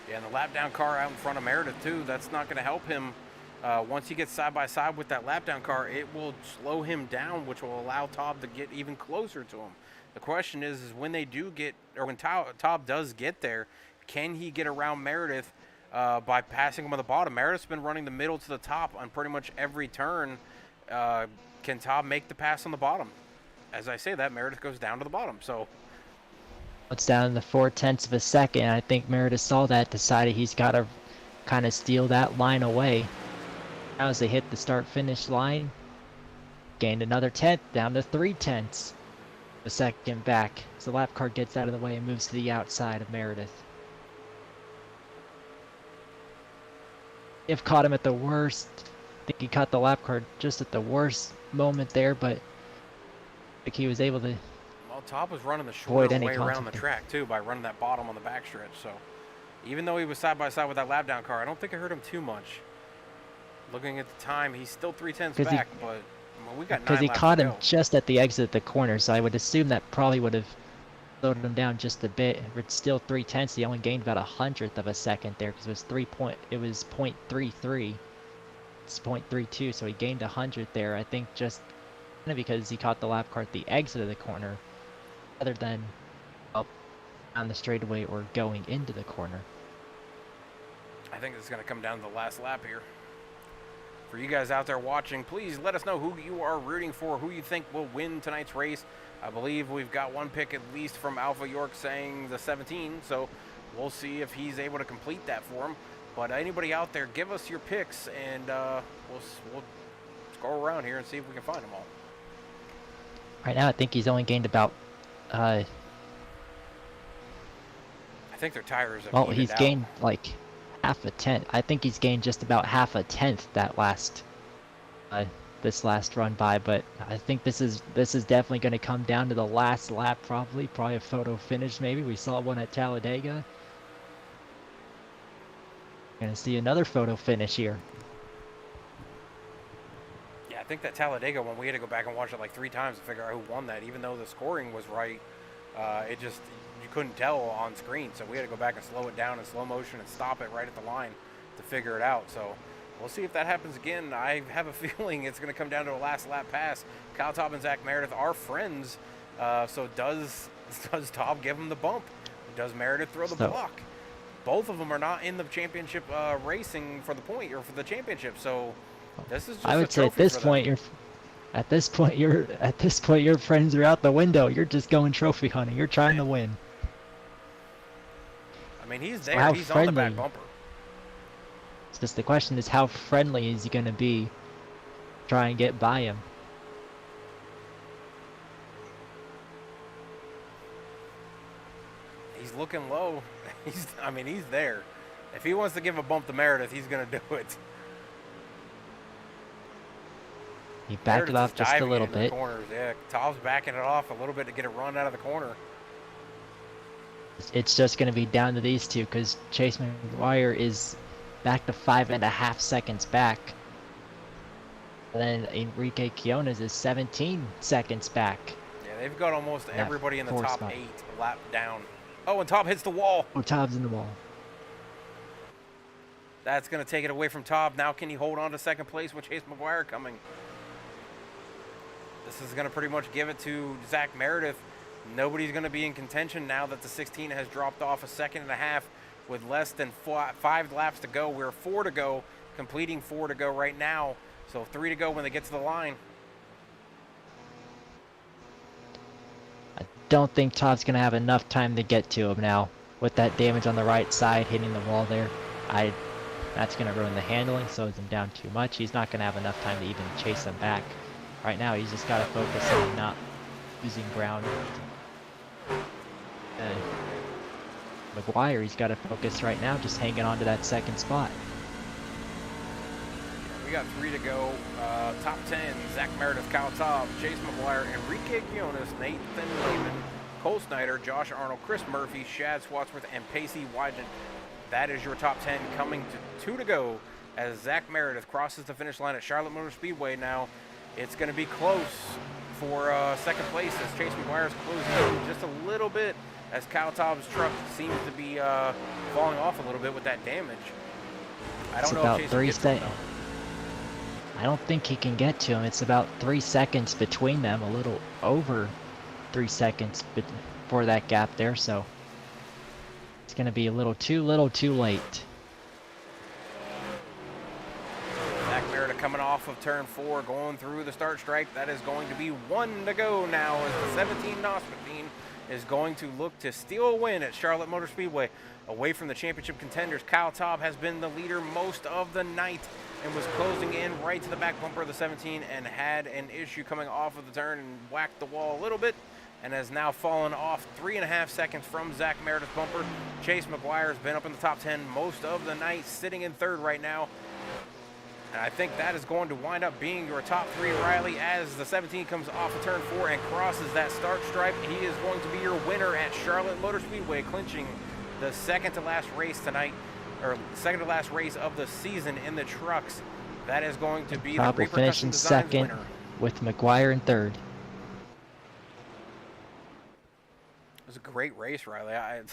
Yeah, and the lap down car out in front of Meredith too, that's not going to help him. Once he gets side by side with that lap down car, it will slow him down, which will allow Tob to get even closer to him. The question is when they do get, or when Tob does get there, can he get around Meredith by passing him on the bottom? Meredith's been running the middle to the top on pretty much every turn. Can Tob make the pass on the bottom? As I say that, Meredith goes down to the bottom. So it's down to 0.4 of a second. I think Meredith saw that, decided he's got to kind of steal that line away. Now as they hit the start-finish line, gained another 10th, down to 0.3 a second back. So the lap car gets out of the way and moves to the outside of Meredith. If caught him at the worst. I think he caught the lap car just at the worst moment there, but I think he was able to. Well, Tob was running the shorter way around the consequence. track too by running that bottom on the backstretch. So even though he was side by side with that lap down car, I don't think it hurt him too much. Looking at the time, he's still 0.3 back, but well, we got 9 laps to go. Because he caught him just at the exit of the corner, so I would assume that probably would have slowed him down just a bit. It's still 0.3. He only gained about 100th of a second there because it was 0.33. It's 0.32, so he gained 100 there. I think just because he caught the lap car at the exit of the corner, rather than up on the straightaway or going into the corner. I think it's going to come down to the last lap here. For you guys out there watching, please let us know who you are rooting for, who you think will win tonight's race. I believe we've got one pick at least from Alpha York saying the 17, so we'll see if he's able to complete that for him. But anybody out there, give us your picks, and we'll go around here and see if we can find them all. Right now, I think he's only gained about. I think their tires have Well, evened he's out. gained like half a tenth. I think he's gained just about half a tenth that last, this last run by. But I think this is definitely going to come down to the last lap, probably a photo finish. Maybe we saw one at Talladega. Gonna see another photo finish here. Yeah, I think that Talladega one, we had to go back and watch it like 3 times to figure out who won that. Even though the scoring was right, it just, you couldn't tell on screen. So we had to go back and slow it down in slow motion and stop it right at the line to figure it out. So we'll see if that happens again. I have a feeling it's going to come down to a last lap pass. Kyle Tob and Zach Meredith are friends. So does Tob give him the bump? Does Meredith throw the block? Both of them are not in the championship racing for the point or for the championship. So this is just I would say at this point your friends are out the window. You're just going trophy hunting. You're trying to win. I mean, he's there. He's on the back bumper. It's just the question is how friendly is he going to be? Try and get by him. He's looking low. He's there. If he wants to give a bump to Meredith, he's going to do it. He backed it off just a little bit. Corners. Yeah, Tob's backing it off a little bit to get it run out of the corner. It's just going to be down to these two because Chase Mcguire is back to 5.5 seconds back. And then Enrique Quiones is 17 seconds back. Yeah, they've got almost everybody in the top 8 lap down. Oh, and Tob hits the wall. Oh, Tob's in the wall. That's going to take it away from Tob. Now can he hold on to second place with Chase Mcguire coming? This is going to pretty much give it to Zach Meredith. Nobody's going to be in contention now that the 16 has dropped off a second and a half with less than 5 laps to go. We're 4 to go, completing 4 to go right now. So 3 to go when they get to the line. I don't think Todd's going to have enough time to get to him now. With that damage on the right side, hitting the wall there, that's going to ruin the handling, slows him down too much. He's not going to have enough time to even chase him back. Right now, he's just got to focus on not losing ground. Mcguire, he's got to focus right now, just hanging on to that second spot. We got 3 to go. Top 10, Zach Meredith, Kyle Tob, Chase Mcguire, Enrique Quiones, Nathan Lehman, Cole Snyder, Josh Arnold, Chris Murphy, Shad Swatsworth, and Pacey Wyden. That is your top 10 coming to 2 to go as Zach Meredith crosses the finish line at Charlotte Motor Speedway. Now it's going to be close for second place as Chase Mcguire is closing in just a little bit as Kyle Taub's truck seems to be falling off a little bit with that damage. I don't know if Chase can get to him, though. I don't think he can get to him. It's about 3 seconds between them, a little over 3 seconds for that gap there, so it's going to be a little too late. Zach Meredith coming off of turn 4, going through the start stripe. That is going to be 1 to go now as the 17 NOS machine is going to look to steal a win at Charlotte Motor Speedway. Away from the championship contenders, Kyle Taub has been the leader most of the night and was closing in right to the back bumper of the 17 and had an issue coming off of the turn and whacked the wall a little bit and has now fallen off 3.5 seconds from Zach Meredith's bumper. Chase Mcguire has been up in the top 10 most of the night, sitting in third right now. And I think that is going to wind up being your top 3, Riley, as the 17 comes off of turn 4 and crosses that start stripe. He is going to be your winner at Charlotte Motor Speedway, clinching the second to last race tonight, or second to last race of the season in the trucks. That is going to be the Repercussion Designs second winner, with Mcguire in third. It was a great race, Riley. A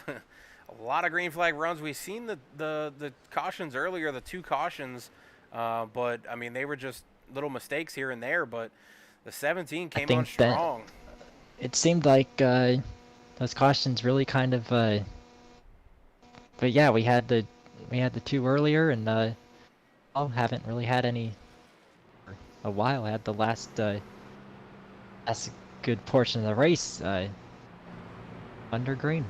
lot of green flag runs. We've seen the cautions earlier, the 2 cautions. But, I mean, they were just little mistakes here and there, but the 17 came on strong. It seemed like those cautions really kind of but yeah, we had the 2 earlier, and haven't really had any for a while. Had the last that's a good portion of the race under green.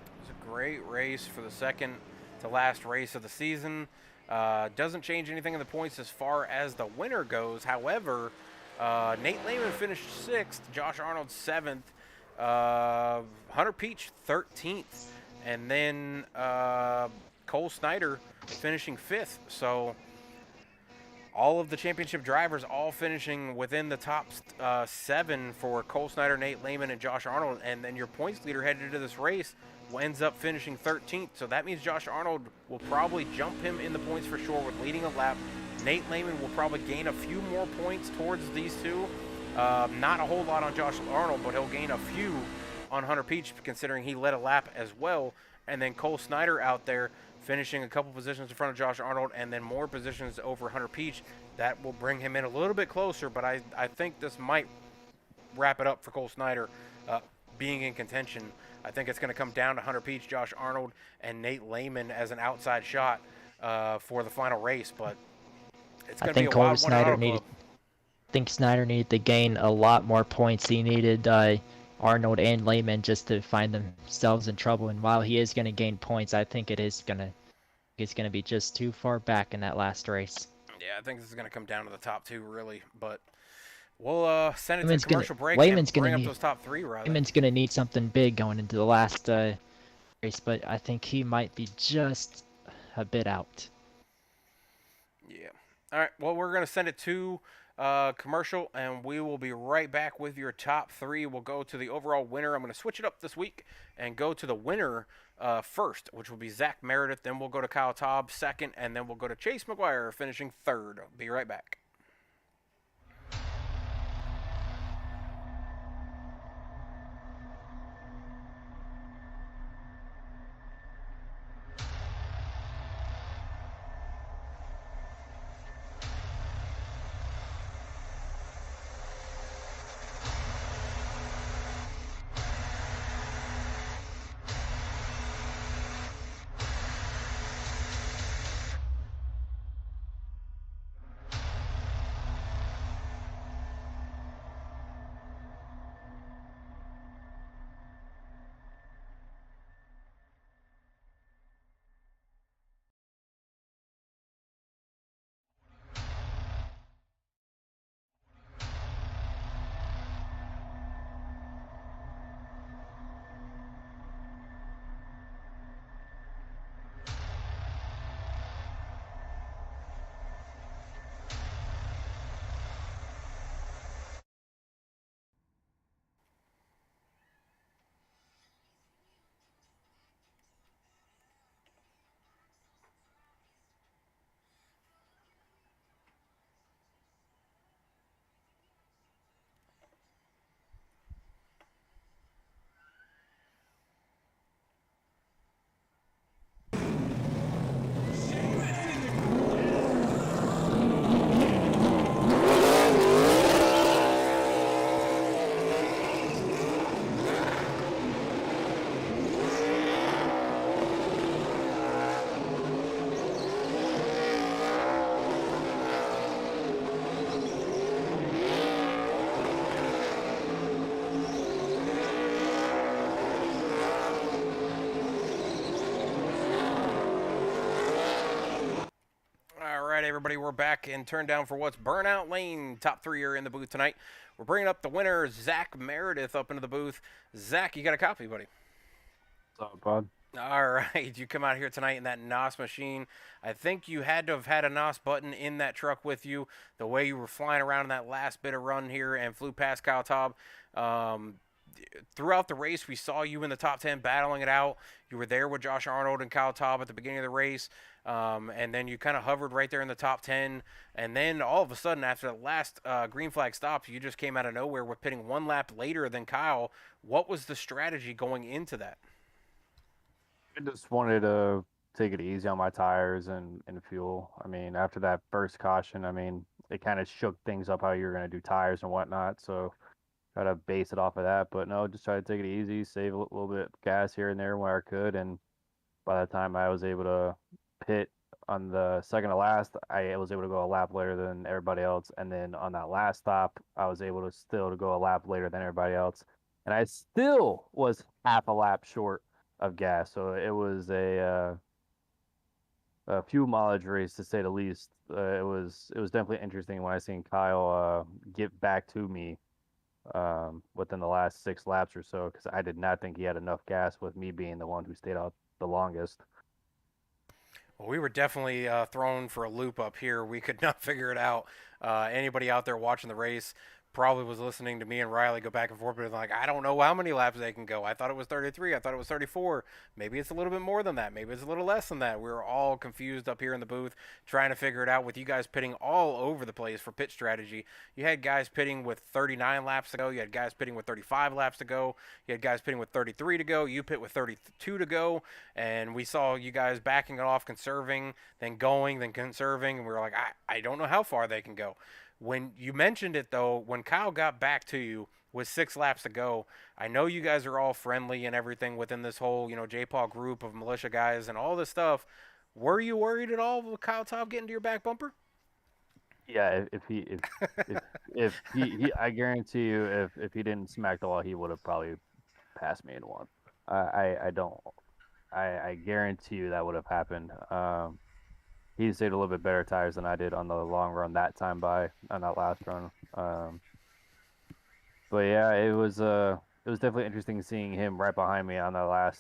It was a great race for the second to last race of the season. Doesn't change anything in the points as far as the winner goes. However, Nate Lehman finished 6th, Josh Arnold 7th, Hunter Peach 13th, and then Cole Snyder finishing 5th. So all of the championship drivers all finishing within the top 7 for Cole Snyder, Nate Lehman, and Josh Arnold. And then your points leader headed into this race ends up finishing 13th. So that means Josh Arnold will probably jump him in the points for sure with leading a lap. Nate Lehman will probably gain a few more points towards these 2. Not a whole lot on Josh Arnold, but he'll gain a few on Hunter Peach, considering he led a lap as well. And then Cole Snyder out there finishing a couple positions in front of Josh Arnold and then more positions over Hunter Peach. That will bring him in a little bit closer, but I think this might wrap it up for Cole Snyder being in contention. I think it's going to come down to Hunter Peach, Josh Arnold, and Nate Lehman as an outside shot for the final race, but it's going to be a wild one. I think Snyder needed to gain a lot more points. He needed Arnold and Lehman just to find themselves in trouble, and while he is going to gain points, I think he's going to be just too far back in that last race. Yeah, I think this is going to come down to the top 2, really, but we'll send it to commercial break and bring up those top 3, rather. Lehman's going to need something big going into the last race, but I think he might be just a bit out. Yeah. All right, well, we're going to send it to commercial, and we will be right back with your top 3. We'll go to the overall winner. I'm going to switch it up this week and go to the winner first, which will be Zach Meredith. Then we'll go to Kyle Taub second, and then we'll go to Chase Mcguire finishing 3rd. I'll be right back. everybody, we're back and turned down for what's Burnout Lane. Top three are in the booth tonight. We're bringing up the winner, Zach Meredith, up into the booth. Zach, you got a copy, buddy? What's up, bud? All right, you come out here tonight in that NOS machine. I think you had to have had a NOS button in that truck with you. The way you were flying around in that last bit of run here and flew past Kyle Taub. Throughout the race, we saw you in the top 10 battling it out. You were there with Josh Arnold and Kyle Taub at the beginning of the race. And then you kind of hovered right there in the top 10. And then all of a sudden, after the last green flag stop, you just came out of nowhere with pitting one lap later than Kyle. What was the strategy going into that? I just wanted to take it easy on my tires and fuel. I mean, after that first caution, I mean, it kind of shook things up how you were going to do tires and whatnot. So try to base it off of that. But no, just try to take it easy, save a little bit of gas here and there where I could. And by the time I was able to pit on the second to last, I was able to go a lap later than everybody else. And then on that last stop, I was able to still to go a lap later than everybody else. And I still was half a lap short of gas. So it was a fuel mileage race, to say the least. It was definitely interesting when I seen Kyle get back to me within the last 6 laps or so, because I did not think he had enough gas with me being the one who stayed out the longest. Well, we were definitely thrown for a loop up here. We could not figure it out. Anybody out there watching the race probably was listening to me and Riley go back and forth, but like, I don't know how many laps they can go. I thought it was 33. I thought it was 34. Maybe it's a little bit more than that. Maybe it's a little less than that. We were all confused up here in the booth trying to figure it out with you guys pitting all over the place for pit strategy. You had guys pitting with 39 laps to go. You had guys pitting with 35 laps to go. You had guys pitting with 33 to go. You pit with 32 to go. And we saw you guys backing it off, conserving, then going, then conserving. And we were like, I don't know how far they can go. When you mentioned it, though, when Kyle got back to you with 6 laps to go, I know you guys are all friendly and everything within this whole, J-Paw group of militia guys and all this stuff. Were you worried at all with Kyle Taub getting to your back bumper? Yeah, if he, I guarantee you, if he didn't smack the wall, he would have probably passed me in one. I guarantee you that would have happened. He stayed a little bit better tires than I did on the long run that time on that last run. But yeah, it was definitely interesting seeing him right behind me on that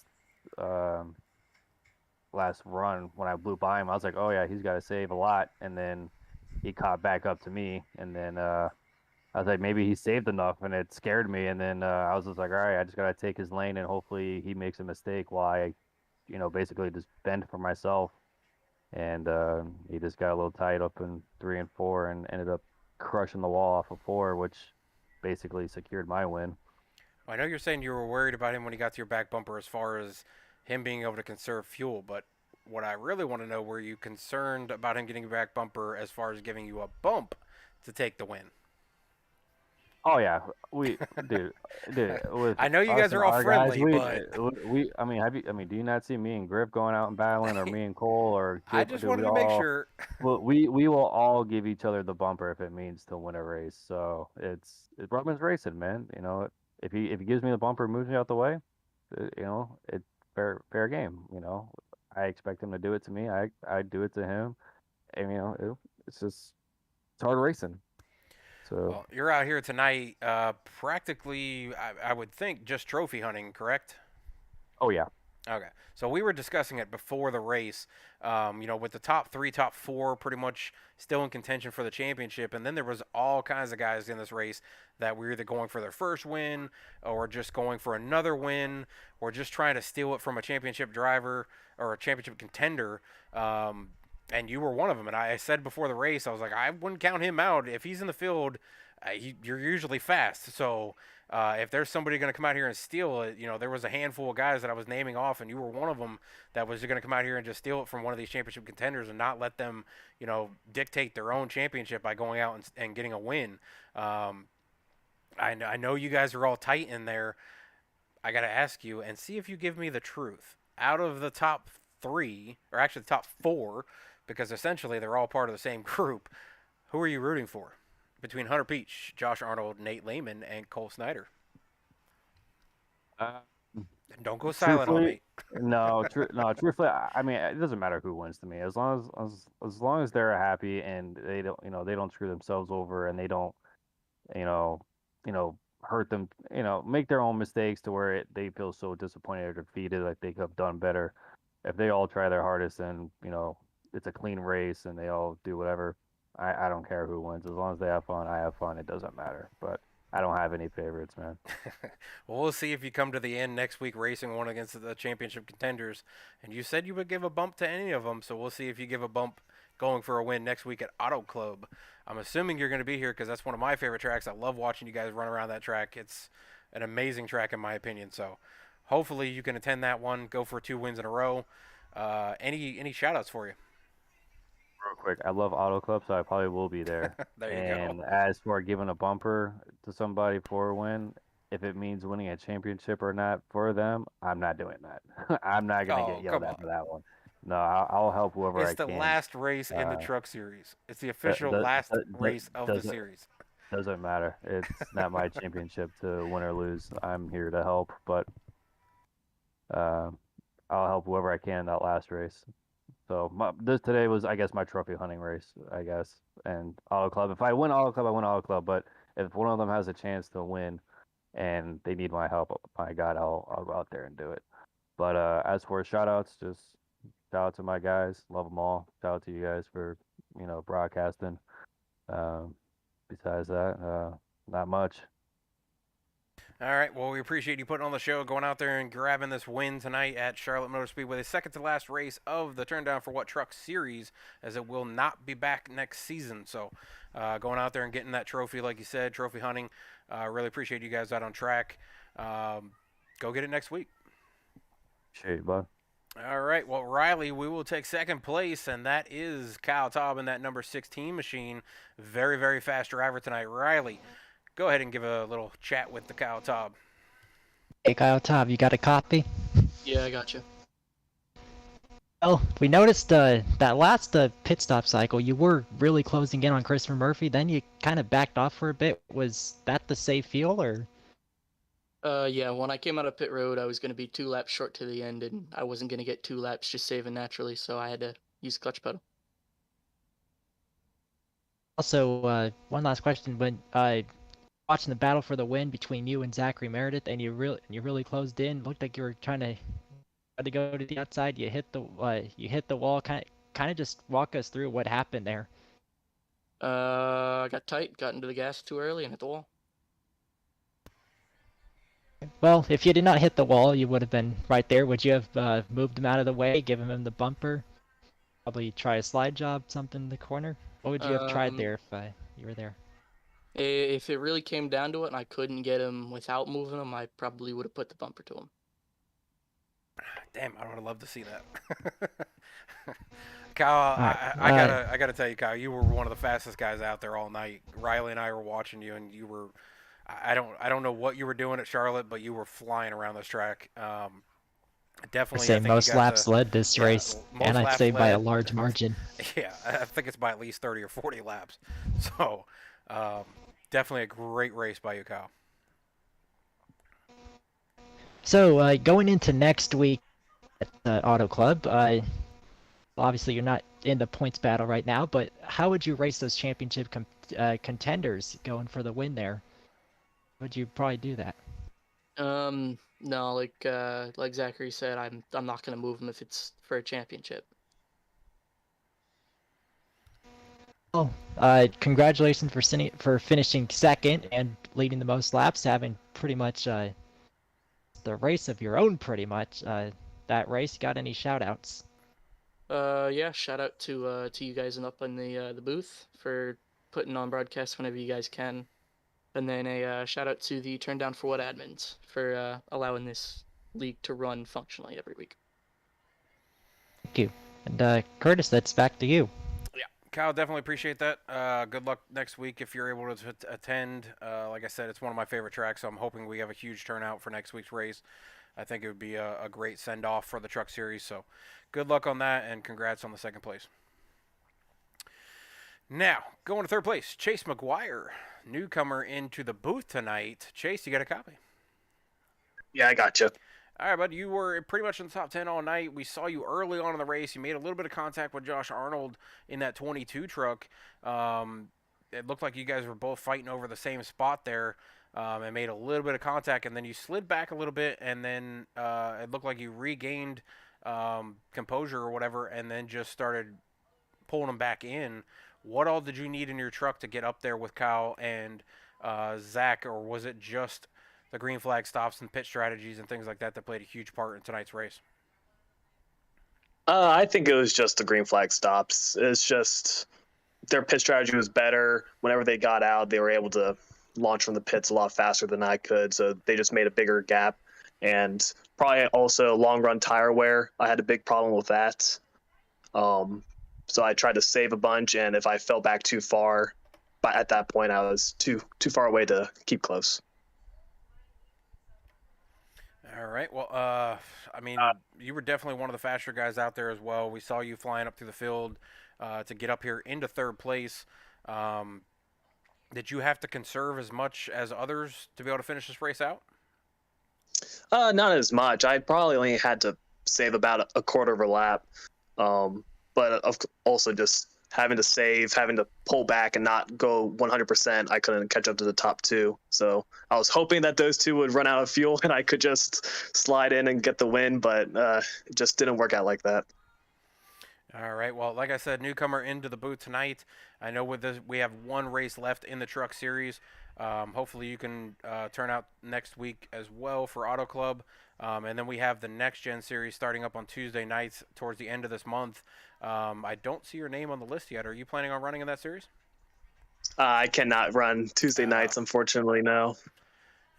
last run when I blew by him. I was like, oh yeah, he's got to save a lot, and then he caught back up to me, and then I was like, maybe he saved enough, and it scared me, and then I was just like, all right, I just got to take his lane, and hopefully he makes a mistake while I, basically just bend for myself. And he just got a little tied up in 3 and 4 and ended up crushing the wall off of 4, which basically secured my win. Well, I know you're saying you were worried about him when he got to your back bumper as far as him being able to conserve fuel, but what I really want to know, were you concerned about him getting your back bumper as far as giving you a bump to take the win? Oh yeah, dude. I know you guys are all friendly, but do you not see me and Griff going out and battling, or me and Cole, or I just wanted to make sure. Well, we will all give each other the bumper if it means to win a race. So it's Brugman's racing, man. If he gives me the bumper, and moves me out the way, it's fair game. I expect him to do it to me. I do it to him, and it's hard racing. So well, you're out here tonight, practically, I would think, just trophy hunting, correct? Oh, yeah. Okay. So we were discussing it before the race, with the top 3, top 4 pretty much still in contention for the championship. And then there was all kinds of guys in this race that were either going for their first win or just going for another win or just trying to steal it from a championship driver or a championship contender. And you were one of them. And I said before the race, I was like, I wouldn't count him out. If he's in the field, you're usually fast. So if there's somebody going to come out here and steal it, there was a handful of guys that I was naming off, and you were one of them that was going to come out here and just steal it from one of these championship contenders and not let them, dictate their own championship by going out and getting a win. I know you guys are all tight in there. I got to ask you and see if you give me the truth. Out of the top 3, or actually the top 4, because essentially they're all part of the same group, who are you rooting for between Hunter Peach, Josh Arnold, Nate Lehman, and Cole Snyder? Don't go silent on me. No, truthfully, I mean, it doesn't matter who wins to me, as long as they're happy and they don't screw themselves over and they don't, you know, hurt them, make their own mistakes to where they feel so disappointed or defeated, like they could have done better. If they all try their hardest and it's a clean race and they all do whatever, I don't care who wins as long as they have fun. I have fun. It doesn't matter. But I don't have any favorites, man. Well, we'll see if you come to the end next week racing one against the championship contenders. And you said you would give a bump to any of them, so we'll see if you give a bump going for a win next week at Auto Club. I'm assuming you're going to be here because that's one of my favorite tracks. I love watching you guys run around that track. It's an amazing track in my opinion. So hopefully you can attend that one, go for 2 wins in a row. Any shout outs for you? Real quick, I love Auto Club, so I probably will be there. There you And go. as for giving a bumper to somebody for a win, if it means winning a championship or not for them, I'm not doing that. I'm not gonna Oh, get yelled come at on. for that one. No, I'll help whoever It's I the can. last race in the Uh, truck series. It's the that, official that, last that, that race of the doesn't series. doesn't matter. It's not my championship to win or lose. I'm here to help, but uh, I'll help whoever I can that last race. So this today was, I guess, my trophy hunting race, I guess, and Auto Club. If I win Auto Club, I win Auto Club. But if one of them has a chance to win, and they need my help, my God, I'll go out there and do it. But as for shout outs, just shout out to my guys, love them all. Shout out to you guys for broadcasting. Um, besides that, not much. All right. Well, we appreciate you putting on the show, going out there and grabbing this win tonight at Charlotte Motor Speedway, the second to last race of the Turn Down for What Truck series, as it will not be back next season. So, going out there and getting that trophy, like you said, trophy hunting. Really appreciate you guys out on track. Go get it next week. Appreciate you, bud. All right. Well, Riley, we will take second place, and that is Kyle Tobin, that number 16 machine. Very, very fast driver tonight. Riley, go ahead and give a little chat with the Kyle Tob. Hey, Kyle Tob, you got a copy? Yeah, I got you. Well, we noticed that last pit stop cycle, you were really closing in on Christopher Murphy. Then you kind of backed off for a bit. Was that the safe fuel, or? Yeah, when I came out of pit road, I was going to be 2 laps short to the end, and I wasn't going to get 2 laps just saving naturally, so I had to use clutch pedal. Also, one last question: when watching the battle for the win between you and Zachary Meredith, and you really closed in, looked like you were trying to go to the outside. You hit the wall. Kind of just walk us through what happened there. I got tight, got into the gas too early, and hit the wall. Well, if you did not hit the wall, you would have been right there. Would you have moved him out of the way, given him the bumper? Probably try a slide job, something in the corner. What would you have tried there if you were there? If it really came down to it and I couldn't get him without moving him, I probably would have put the bumper to him. Damn, I would have loved to see that. Kyle, I gotta tell you, Kyle, you were one of the fastest guys out there all night. Riley and I were watching you, and you were. I don't know what you were doing at Charlotte, but you were flying around this track. Definitely, I say most laps led this race, and I'd say by a large margin. Yeah, I think it's by at least 30 or 40 laps. So, definitely a great race by you, Kyle. So, going into next week at the Auto Club, obviously you're not in the points battle right now, but how would you race those championship contenders going for the win there? Would you probably do that? No, like Zachary said, I'm not gonna move him if it's for a championship. Well, congratulations for finishing second and leading the most laps, having pretty much the race of your own, pretty much. That race, got any shout-outs? Yeah, shout out to you guys up in the booth for putting on broadcasts whenever you guys can. And then a shout out to the Turn Down for What admins for allowing this league to run functionally every week. Thank you. And Curtis, that's back to you. Yeah, Kyle, definitely appreciate that. Good luck next week if you're able to attend. Like I said, it's one of my favorite tracks, so I'm hoping we have a huge turnout for next week's race. I think it would be a great send-off for the Truck Series, so good luck on that, and congrats on the second place. Now, going to third place, Chase Mcguire, newcomer into the booth tonight. Chase, you got a copy? Yeah, I got you. All right, bud. You were pretty much in the top 10 all night. We saw you early on in the race. You made a little bit of contact with Josh Arnold in that 22 truck. It looked like you guys were both fighting over the same spot there, and made a little bit of contact, and then you slid back a little bit, and then it looked like you regained composure or whatever, and then just started pulling them back in. What all did you need in your truck to get up there with Kyle and Zach, or was it just the green flag stops and pit strategies and things like that that played a huge part in tonight's race? I think it was just the green flag stops. It's just their pit strategy was better. Whenever they got out, they were able to launch from the pits a lot faster than I could, so they just made a bigger gap. And probably also long run tire wear. I had a big problem with that. So I tried to save a bunch, and if I fell back too far, but at that point I was too far away to keep close. All right. Well, I mean, you were definitely one of the faster guys out there as well. We saw you flying up through the field to get up here into third place. Did you have to conserve as much as others to be able to finish this race out? Not as much. I probably only had to save about a quarter of a lap. But also just having to save, having to pull back and not go 100%, I couldn't catch up to the top two. So I was hoping that those two would run out of fuel and I could just slide in and get the win, but it just didn't work out like that. All right. Well, like I said, newcomer into the booth tonight. I know with this, we have one race left in the truck series. Hopefully you can turn out next week as well for Auto Club. And then we have the Next Gen series starting up on Tuesday nights towards the end of this month. I don't see your name on the list yet. Are you planning on running in that series? I cannot run Tuesday nights, unfortunately, no.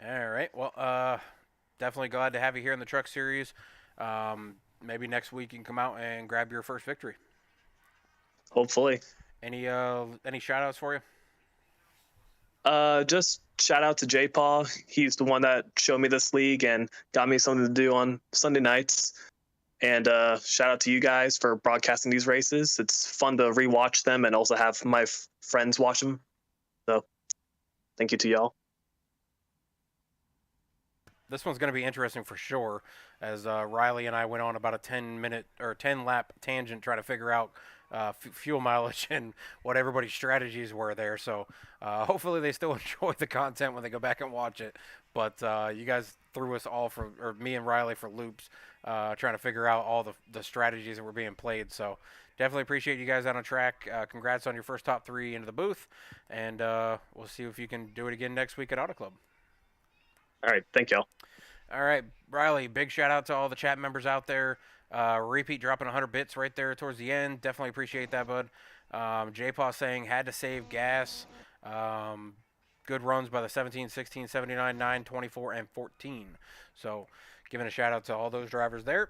All right. Well, definitely glad to have you here in the truck series. Maybe next week you can come out and grab your first victory. Hopefully. Any shout outs for you? Just shout out to J-Paw. He's the one that showed me this league and got me something to do on Sunday nights. And shout out to you guys for broadcasting these races. It's fun to rewatch them and also have my friends watch them. So thank you to y'all. This one's going to be interesting for sure, as Riley and I went on about a 10-minute or 10-lap tangent trying to figure out fuel mileage and what everybody's strategies were there. So hopefully they still enjoy the content when they go back and watch it. But you guys threw us all or me and Riley for loops trying to figure out all the strategies that were being played. So definitely appreciate you guys out on track. Congrats on your first top 3 into the booth. And we'll see if you can do it again next week at Auto Club. All right. Thank y'all. All right, Riley, big shout out to all the chat members out there. Repeat dropping 100 bits right there towards the end. Definitely appreciate that, bud. J-Paw saying had to save gas. Good runs by the 17, 16, 79, 9, 24, and 14. So giving a shout out to all those drivers there.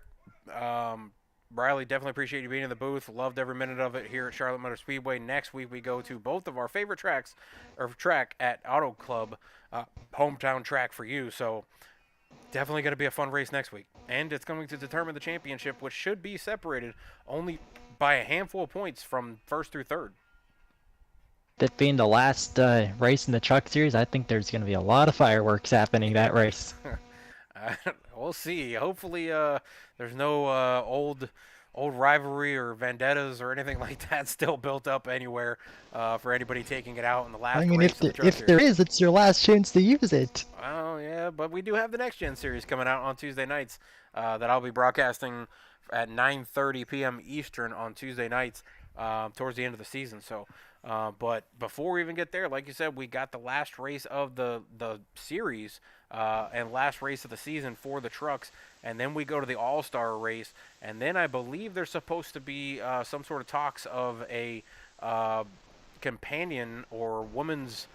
Riley, definitely appreciate you being in the booth. Loved every minute of it here at Charlotte Motor Speedway. Next week we go to both of our favorite track at Auto Club, hometown track for you. So definitely going to be a fun race next week. And it's going to determine the championship, which should be separated only by a handful of points from first through third. That being the last race in the truck series, I think there's going to be a lot of fireworks happening that race. We'll see. Hopefully there's no old rivalry or vendettas or anything like that still built up anywhere for anybody taking it out in the last race of the truck if series. there is, it's your last chance to use it. Oh, yeah, but we do have the Next Gen series coming out on Tuesday nights that I'll be broadcasting at 9:30 p.m. Eastern on Tuesday nights towards the end of the season. So, but before we even get there, like you said, we got the last race of the series and last race of the season for the trucks, and then we go to the All-Star race, and then I believe there's supposed to be some sort of talks of a companion or women's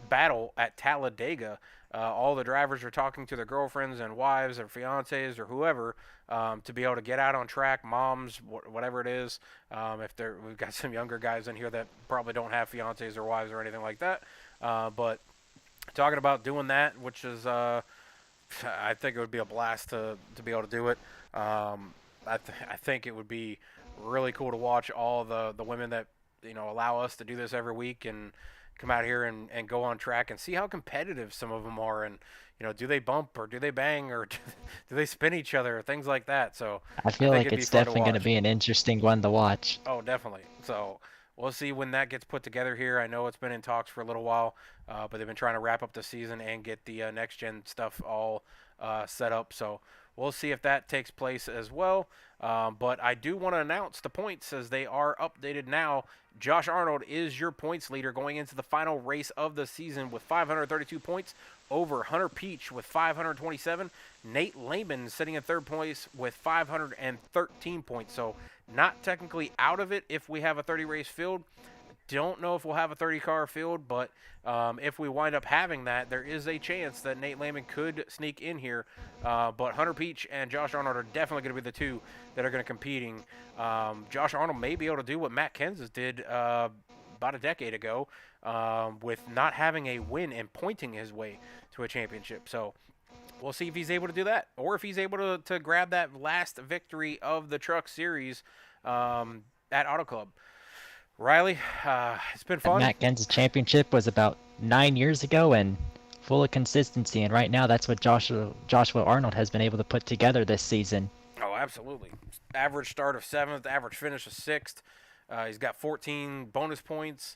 battle at Talladega. All the drivers are talking to their girlfriends and wives or fiancés or whoever to be able to get out on track, moms, whatever it is. We've got some younger guys in here that probably don't have fiancés or wives or anything like that. But talking about doing that, which is, I think it would be a blast to be able to do it. I think it would be really cool to watch all the women that allow us to do this every week and come out here and go on track and see how competitive some of them are. And do they bump or do they bang or do they spin each other, things like that. So I feel think like it'd be it's fun to definitely going to watch. be an interesting one to watch. Oh, definitely. So we'll see when that gets put together here. I know it's been in talks for a little while, but they've been trying to wrap up the season and get the next gen stuff all set up. So we'll see if that takes place as well. But I do want to announce the points as they are updated now. Josh Arnold is your points leader going into the final race of the season with 532 points over Hunter Peach with 527. Nate Lehman sitting in third place with 513 points. So not technically out of it if we have a 30 race field. Don't know if we'll have a 30 car field, but if we wind up having that, there is a chance that Nate Lehman could sneak in here. But Hunter Peach and Josh Arnold are definitely going to be the two that are going to competing. Josh Arnold may be able to do what Matt Kenseth did about a decade ago with not having a win and pointing his way to a championship. So we'll see if he's able to do that, or if he's able to grab that last victory of the Truck Series at Auto Club. Riley, it's been fun. Matt Kenseth's championship was about 9 years ago and full of consistency, and right now that's what Joshua Arnold has been able to put together this season. Oh, absolutely. Average start of 7th, average finish of 6th. He's got 14 bonus points.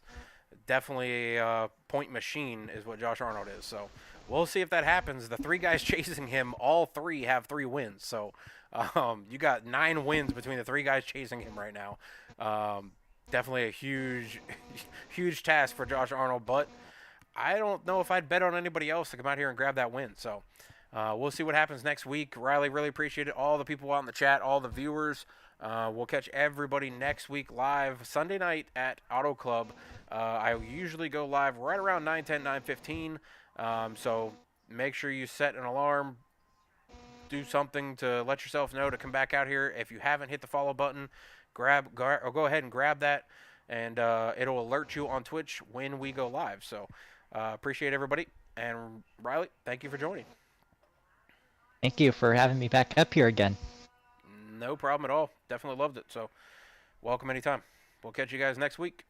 Definitely a point machine is what Josh Arnold is. So we'll see if that happens. The 3 guys chasing him, all 3 have 3 wins. So you got 9 wins between the 3 guys chasing him right now. Definitely a huge task for Josh Arnold, but I don't know if I'd bet on anybody else to come out here and grab that win. So we'll see what happens next week. Riley, really appreciate it. All the people out in the chat, all the viewers. We'll catch everybody next week live Sunday night at Auto Club. I usually go live right around 9:10, 9:15. So make sure you set an alarm. Do something to let yourself know to come back out here. If you haven't hit the follow button, go ahead and grab that, and it'll alert you on Twitch when we go live. So appreciate everybody, and Riley, thank you for joining. Thank you for having me back up here again. No problem at all. Definitely loved it. So welcome anytime. We'll catch you guys next week.